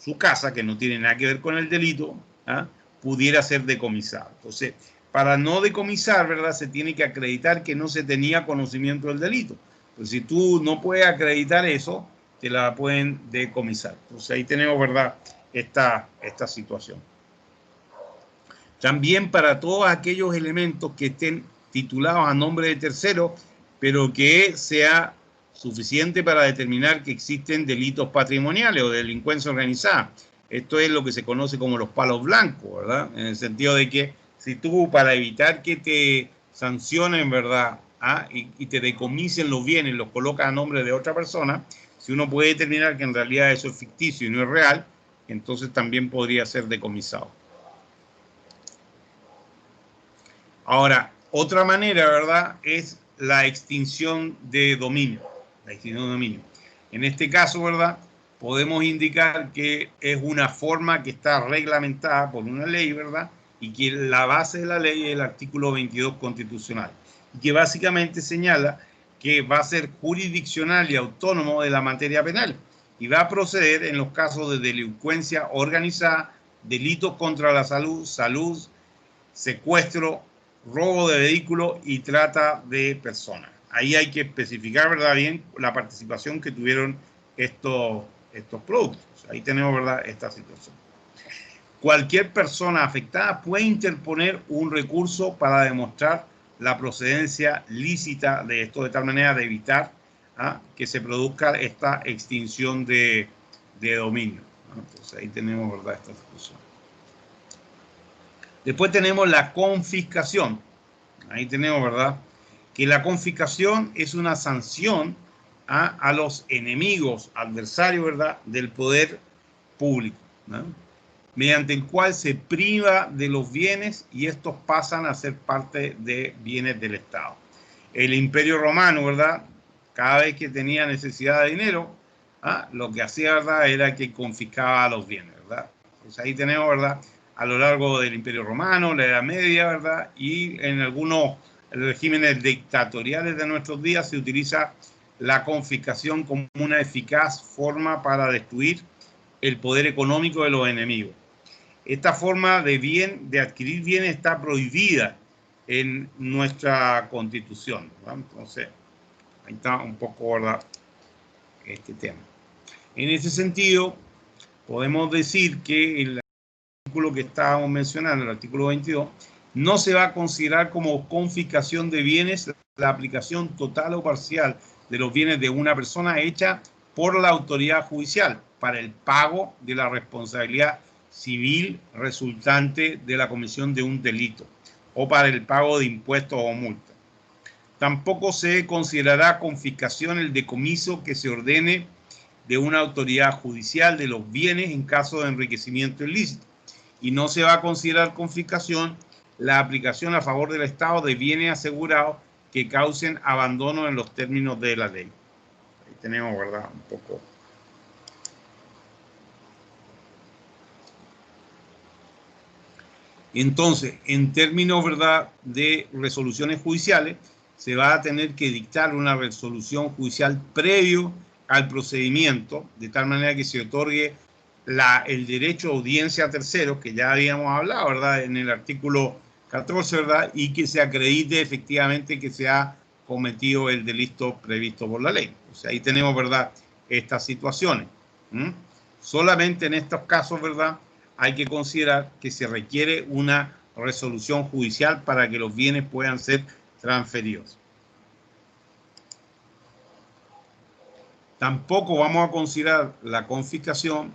su casa, que no tiene nada que ver con el delito, ¿ah?, pudiera ser decomisada. Entonces, para no decomisar, ¿verdad?, se tiene que acreditar que no se tenía conocimiento del delito. Entonces, si tú no puedes acreditar eso, te la pueden decomisar. Entonces, ahí tenemos, ¿verdad?, esta situación. También para todos aquellos elementos que estén titulados a nombre de terceros, pero que sea suficiente para determinar que existen delitos patrimoniales o delincuencia organizada. Esto es lo que se conoce como los palos blancos, ¿verdad? En el sentido de que si tú, para evitar que te sancionen, ¿verdad?, y te decomisen los bienes, los colocas a nombre de otra persona, si uno puede determinar que en realidad eso es ficticio y no es real, entonces también podría ser decomisado. Ahora, otra manera, ¿verdad?, es la extinción de dominio. La extinción de dominio. En este caso, ¿verdad?, podemos indicar que es una forma que está reglamentada por una ley, ¿verdad?, y que la base de la ley es el artículo 22 constitucional, y que básicamente señala que va a ser jurisdiccional y autónomo de la materia penal, y va a proceder en los casos de delincuencia organizada, delitos contra la salud, secuestro, robo de vehículos y trata de personas. Ahí hay que especificar, ¿verdad?, bien la participación que tuvieron estos productos. Ahí tenemos, ¿verdad?, esta situación. Cualquier persona afectada puede interponer un recurso para demostrar la procedencia lícita de esto, de tal manera de evitar que se produzca esta extinción de dominio. Entonces ahí tenemos, ¿verdad?, esta situación. Después tenemos la confiscación. Ahí tenemos, ¿verdad?, que la confiscación es una sanción a los enemigos, adversarios, ¿verdad?, del poder público, ¿no?, mediante el cual se priva de los bienes y estos pasan a ser parte de bienes del Estado. El Imperio Romano, ¿verdad?, cada vez que tenía necesidad de dinero, lo que hacía, ¿verdad?, era que confiscaba los bienes, ¿verdad? Pues ahí tenemos, ¿verdad?, a lo largo del Imperio Romano, la Edad Media, ¿verdad?, y en algunos regímenes dictatoriales de nuestros días se utiliza la confiscación como una eficaz forma para destruir el poder económico de los enemigos. Esta forma de adquirir bienes está prohibida en nuestra Constitución, ¿verdad? Entonces, ahí está un poco, ¿verdad?, este tema. En ese sentido, podemos decir que el artículo que estábamos mencionando, el artículo 22, no se va a considerar como confiscación de bienes la aplicación total o parcial de los bienes de una persona hecha por la autoridad judicial para el pago de la responsabilidad civil resultante de la comisión de un delito o para el pago de impuestos o multas. Tampoco se considerará confiscación el decomiso que se ordene de una autoridad judicial de los bienes en caso de enriquecimiento ilícito. Y no se va a considerar confiscación la aplicación a favor del Estado de bienes asegurados que causen abandono en los términos de la ley. Ahí tenemos, ¿verdad? Un poco. Entonces, en términos, ¿verdad?, de resoluciones judiciales, se va a tener que dictar una resolución judicial previo al procedimiento, de tal manera que se otorgue el derecho a audiencia a terceros, que ya habíamos hablado, ¿verdad?, en el artículo 14, ¿verdad?, y que se acredite efectivamente que se ha cometido el delito previsto por la ley. O sea, ahí tenemos, ¿verdad?, estas situaciones. Solamente en estos casos, ¿verdad?, hay que considerar que se requiere una resolución judicial para que los bienes puedan ser transferidos. Tampoco vamos a considerar la confiscación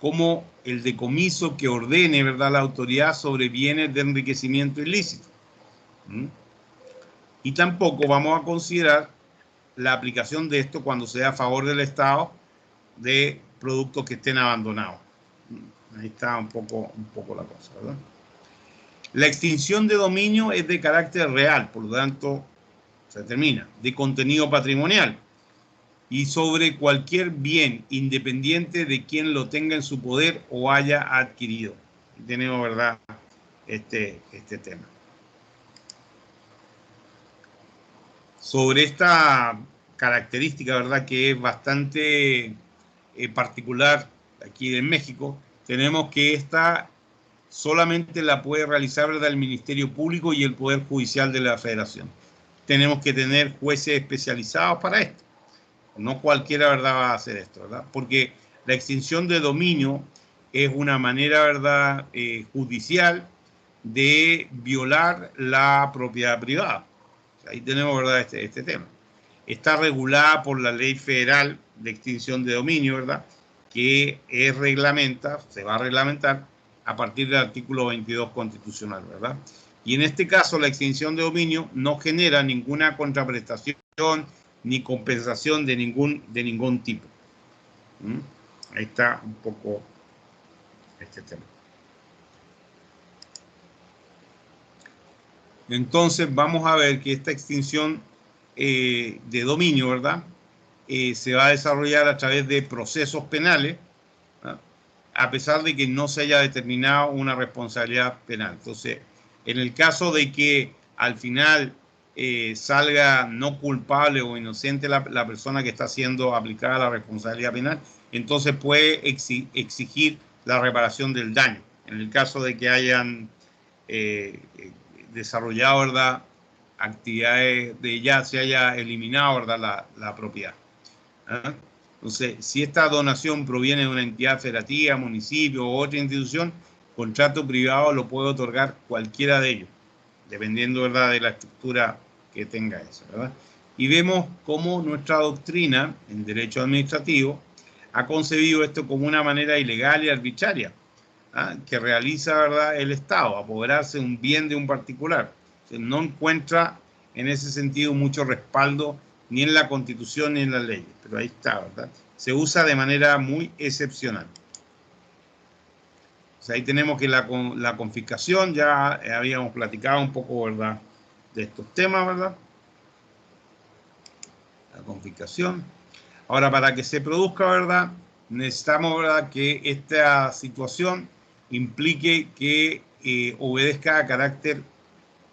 como el decomiso que ordene, ¿verdad?, la autoridad sobre bienes de enriquecimiento ilícito. Y tampoco vamos a considerar la aplicación de esto cuando sea a favor del Estado de productos que estén abandonados. Ahí está un poco la cosa, ¿verdad? La extinción de dominio es de carácter real, por lo tanto, se termina, de contenido patrimonial y sobre cualquier bien independiente de quien lo tenga en su poder o haya adquirido. Tenemos, ¿verdad?, este tema. Sobre esta característica, ¿verdad?, que es bastante particular aquí en México, tenemos que esta solamente la puede realizar, ¿verdad?, el Ministerio Público y el Poder Judicial de la Federación. Tenemos que tener jueces especializados para esto. No cualquiera, ¿verdad?, va a hacer esto, ¿verdad? Porque la extinción de dominio es una manera, ¿verdad?, judicial de violar la propiedad privada. Ahí tenemos, ¿verdad?, este tema. Está regulada por la Ley Federal de Extinción de Dominio, ¿verdad?, que se va a reglamentar a partir del artículo 22 constitucional, ¿verdad? Y en este caso, la extinción de dominio no genera ninguna contraprestación ni compensación de ningún tipo. Ahí está un poco este tema. Entonces, vamos a ver que esta extinción de dominio, ¿verdad?, se va a desarrollar a través de procesos penales, ¿verdad?, a pesar de que no se haya determinado una responsabilidad penal. Entonces, en el caso de que al final salga no culpable o inocente la persona que está siendo aplicada la responsabilidad penal, entonces puede exigir la reparación del daño. En el caso de que hayan desarrollado, ¿verdad?, actividades de ya se haya eliminado, ¿verdad?, la propiedad. Entonces, si esta donación proviene de una entidad federativa, municipio o otra institución, contrato privado lo puede otorgar cualquiera de ellos, dependiendo, ¿verdad?, de la estructura que tenga eso, ¿verdad? Y vemos cómo nuestra doctrina en derecho administrativo ha concebido esto como una manera ilegal y arbitraria, que realiza, ¿verdad?, el Estado, apoderarse de un bien de un particular. Entonces, no encuentra en ese sentido mucho respaldo ni en la Constitución ni en las leyes, pero ahí está, ¿verdad? Se usa de manera muy excepcional. O sea, ahí tenemos que la confiscación, ya habíamos platicado un poco, ¿verdad?, de estos temas, ¿verdad? La confiscación. Ahora, para que se produzca, ¿verdad?, necesitamos, ¿verdad?, que esta situación implique que obedezca a carácter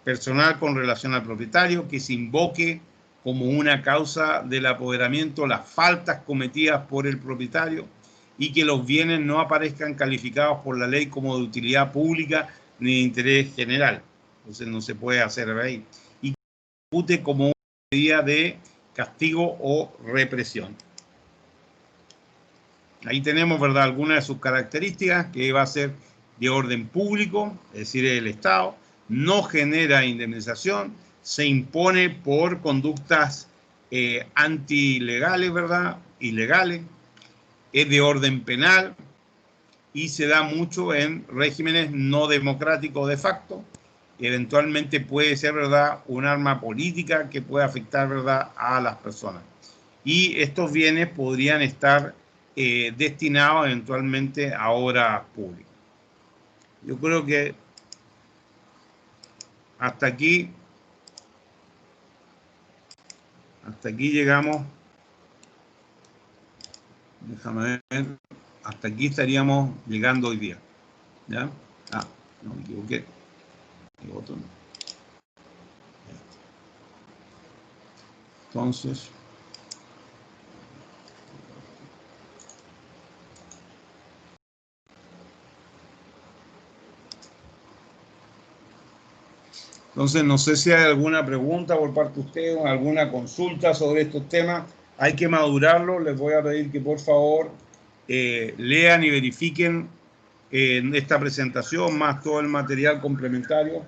personal con relación al propietario, que se invoque como una causa del apoderamiento las faltas cometidas por el propietario y que los bienes no aparezcan calificados por la ley como de utilidad pública ni de interés general. Entonces no se puede hacer ahí. Y que se ejecute como una medida de castigo o represión. Ahí tenemos, ¿verdad?, algunas de sus características, que va a ser de orden público, es decir, el Estado, no genera indemnización, se impone por conductas antilegales, ¿verdad?, ilegales, es de orden penal y se da mucho en regímenes no democráticos de facto. Eventualmente puede ser, ¿verdad?, un arma política que puede afectar, ¿verdad?, a las personas. Y estos bienes podrían estar destinados eventualmente a obras públicas. Yo creo que hasta aquí llegamos. Déjame ver. Hasta aquí estaríamos llegando hoy día. ¿Ya? Ah, no me equivoqué. El botón. Entonces, no sé si hay alguna pregunta por parte de ustedes, alguna consulta sobre estos temas. Hay que madurarlo. Les voy a pedir que por favor lean y verifiquen esta presentación, más todo el material complementario.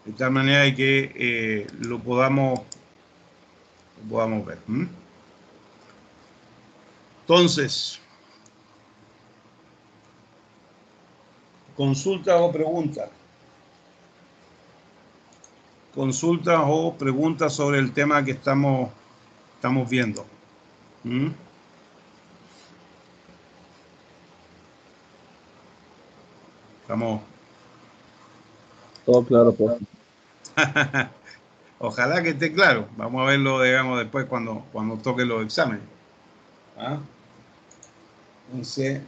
De tal manera de que lo podamos ver. Entonces, consultas o preguntas. Consultas o preguntas sobre el tema que estamos viendo. Estamos. Todo claro, profe. Ojalá que esté claro. Vamos a verlo, digamos, después cuando toquen los exámenes. ¿Ah? Entonces,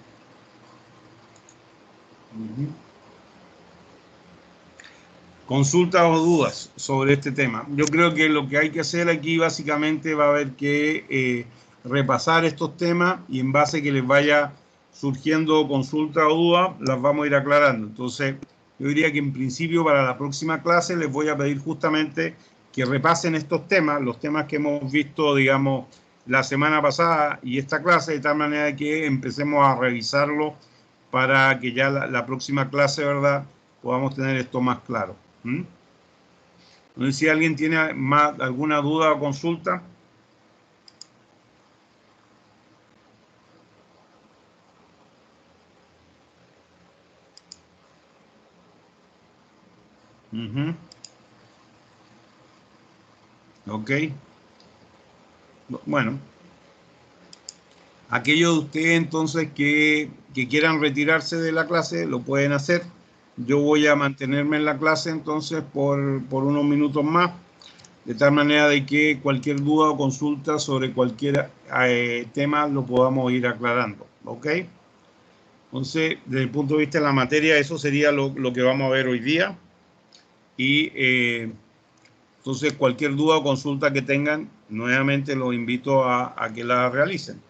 consultas o dudas sobre este tema. Yo creo que lo que hay que hacer aquí básicamente va a haber que repasar estos temas y en base a que les vaya surgiendo consultas o dudas, las vamos a ir aclarando. Entonces, yo diría que en principio para la próxima clase les voy a pedir justamente que repasen estos temas, los temas que hemos visto, digamos, la semana pasada y esta clase, de tal manera que empecemos a revisarlo para que ya la próxima clase, ¿verdad?, podamos tener esto más claro. No sé si alguien tiene alguna duda o consulta. Ok. Bueno. Aquellos de ustedes entonces que quieran retirarse de la clase, lo pueden hacer. Yo voy a mantenerme en la clase entonces por unos minutos más, de tal manera de que cualquier duda o consulta sobre cualquier tema lo podamos ir aclarando. ¿Ok? Entonces, desde el punto de vista de la materia, eso sería lo que vamos a ver hoy día. Y entonces, cualquier duda o consulta que tengan, nuevamente los invito a que la realicen.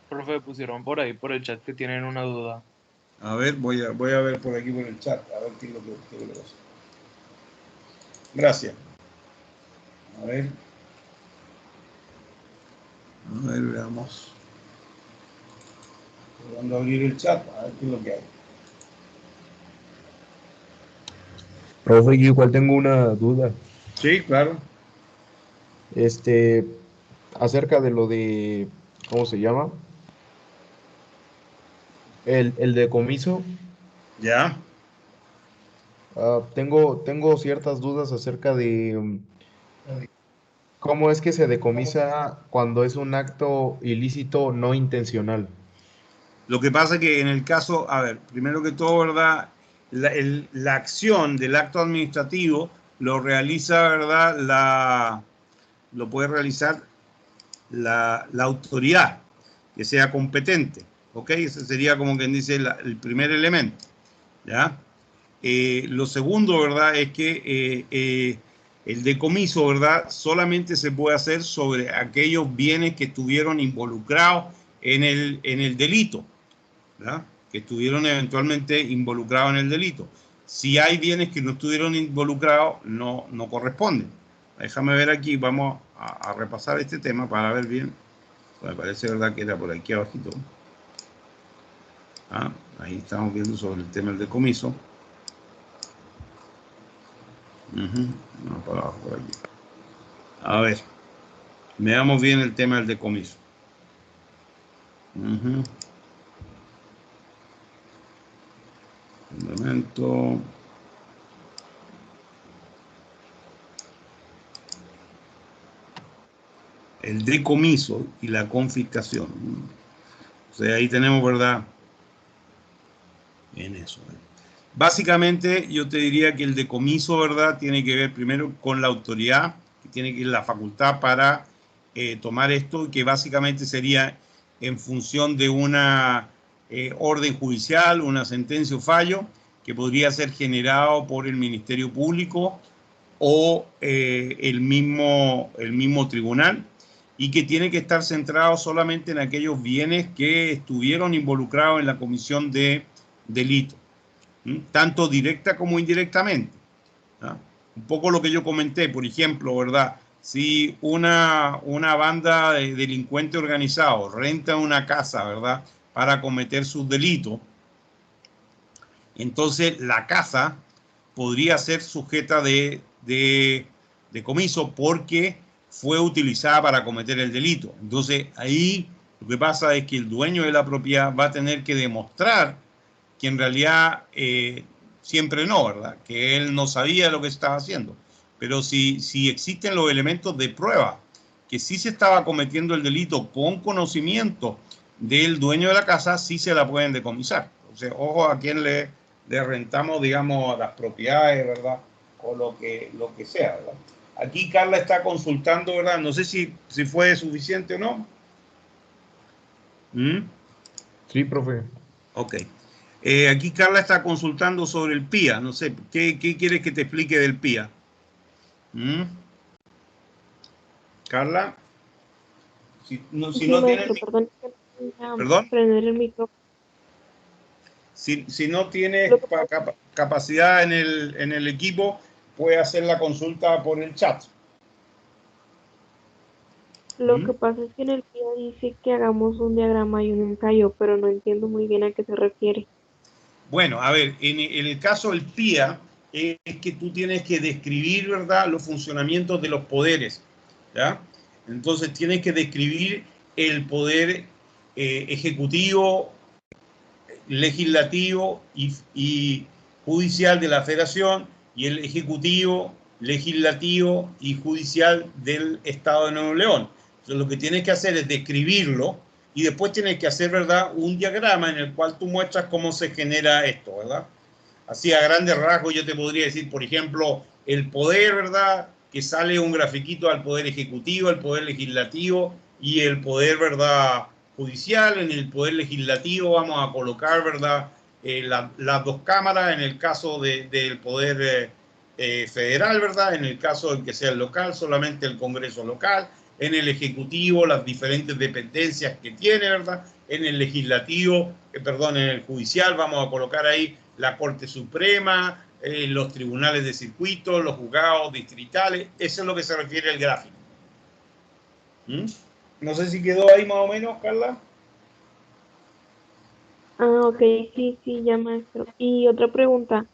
Profe, pusieron por ahí, por el chat, que tienen una duda. A ver, voy a ver por aquí por el chat, a ver qué es lo que pasa. Gracias. A ver, veamos. Voy a abrir el chat, a ver qué es lo que hay. Profe, yo igual tengo una duda. Sí, claro. Acerca de lo de, ¿cómo se llama? El decomiso. Ya. Tengo ciertas dudas acerca de cómo es que se decomisa cuando es un acto ilícito no intencional. Lo que pasa es que en el caso, a ver, primero que todo, ¿verdad? La acción del acto administrativo lo realiza, ¿verdad? Lo puede realizar la autoridad que sea competente. ¿Ok? Ese sería como quien dice el primer elemento. ¿Ya? Lo segundo, ¿verdad?, es que El decomiso, ¿verdad? Solamente se puede hacer sobre aquellos bienes que estuvieron involucrados en el delito, ¿verdad? Que estuvieron eventualmente involucrados en el delito. Si hay bienes que no estuvieron involucrados, no corresponden. Déjame ver aquí, vamos a repasar este tema para ver bien. Me parece verdad que era por aquí abajito. Ahí estamos viendo sobre el tema del decomiso. No, para abajo, por aquí. A ver, veamos bien el tema del decomiso. Un momento. El decomiso y la confiscación. O sea, ahí tenemos, ¿verdad? En eso. Básicamente, yo te diría que el decomiso, ¿verdad? Tiene que ver primero con la autoridad, que tiene que ir la facultad para tomar esto, que básicamente sería en función de una orden judicial, una sentencia o fallo, que podría ser generado por el Ministerio Público o el mismo tribunal, y que tiene que estar centrado solamente en aquellos bienes que estuvieron involucrados en la comisión de delito, tanto directa como indirectamente. Un poco lo que yo comenté, por ejemplo, ¿verdad? Si una banda de delincuentes organizados renta una casa, ¿verdad?, para cometer sus delitos, entonces la casa podría ser sujeta de decomiso porque fue utilizada para cometer el delito. Entonces ahí lo que pasa es que el dueño de la propiedad va a tener que demostrar que en realidad siempre no, ¿verdad? Que él no sabía lo que estaba haciendo. Pero si existen los elementos de prueba que sí se estaba cometiendo el delito con conocimiento del dueño de la casa, sí se la pueden decomisar. O sea, ojo a quien le rentamos, digamos, las propiedades, ¿verdad? O lo que sea, ¿verdad? Aquí Carla está consultando, ¿verdad? No sé si fue suficiente o no. Sí, profe. Ok. Aquí Carla está consultando sobre el PIA. No sé, ¿qué quieres que te explique del PIA? Carla, si no maestro, tienes... perdón, ¿Perdón? prender el micrófono. Si no tienes capacidad en el equipo, puedes hacer la consulta por el chat. Lo que pasa es que en el PIA dice que hagamos un diagrama y un ensayo, pero no entiendo muy bien a qué se refiere. Bueno, a ver, en el caso del PIA, es que tú tienes que describir, ¿verdad?, los funcionamientos de los poderes, ¿ya? Entonces tienes que describir el poder ejecutivo, legislativo y judicial de la Federación, y el ejecutivo, legislativo y judicial del Estado de Nuevo León. Entonces lo que tienes que hacer es describirlo y después tienes que hacer, ¿verdad?, un diagrama en el cual tú muestras cómo se genera esto, ¿verdad? Así a grandes rasgos yo te podría decir, por ejemplo, el poder, ¿verdad?, que sale un grafiquito al poder ejecutivo, el poder legislativo y el poder, ¿verdad?, judicial. En el poder legislativo vamos a colocar, ¿verdad?, las dos cámaras, en el caso del poder federal, ¿verdad?, en el caso del que sea el local, solamente el Congreso local. En el ejecutivo, las diferentes dependencias que tiene, ¿verdad? En el legislativo, en el judicial vamos a colocar ahí la Corte Suprema, los tribunales de circuito, los juzgados distritales. Eso es lo que se refiere al gráfico. No sé si quedó ahí más o menos, Carla. Ok, sí, ya, maestro. Y otra pregunta,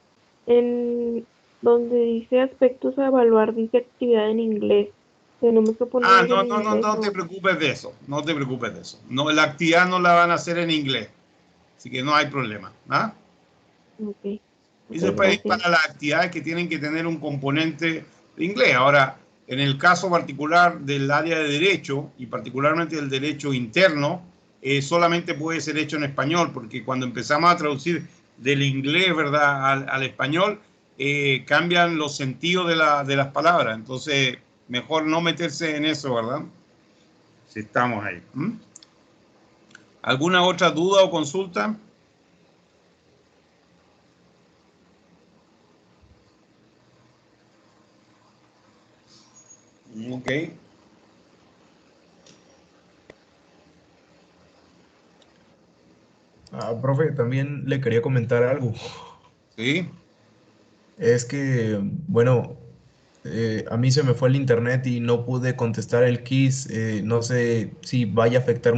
en donde dice aspectos a evaluar, dice actividad en inglés. ¿Tenemos que poner algo en inglés No te preocupes de eso. No te preocupes de eso. No, la actividad no la van a hacer en inglés. Así que no hay problema. Ok, Eso es gracias. para las actividades que tienen que tener un componente de inglés. Ahora, en el caso particular del área de derecho, y particularmente del derecho interno, solamente puede ser hecho en español, porque cuando empezamos a traducir del inglés, ¿verdad?, al español, cambian los sentidos de las palabras. Entonces, mejor no meterse en eso, ¿verdad? Si estamos ahí. ¿Alguna otra duda o consulta? Ok. Profe, también le quería comentar algo. Sí. Es que, bueno, a mí se me fue el internet y no pude contestar el quiz. No sé si vaya a afectar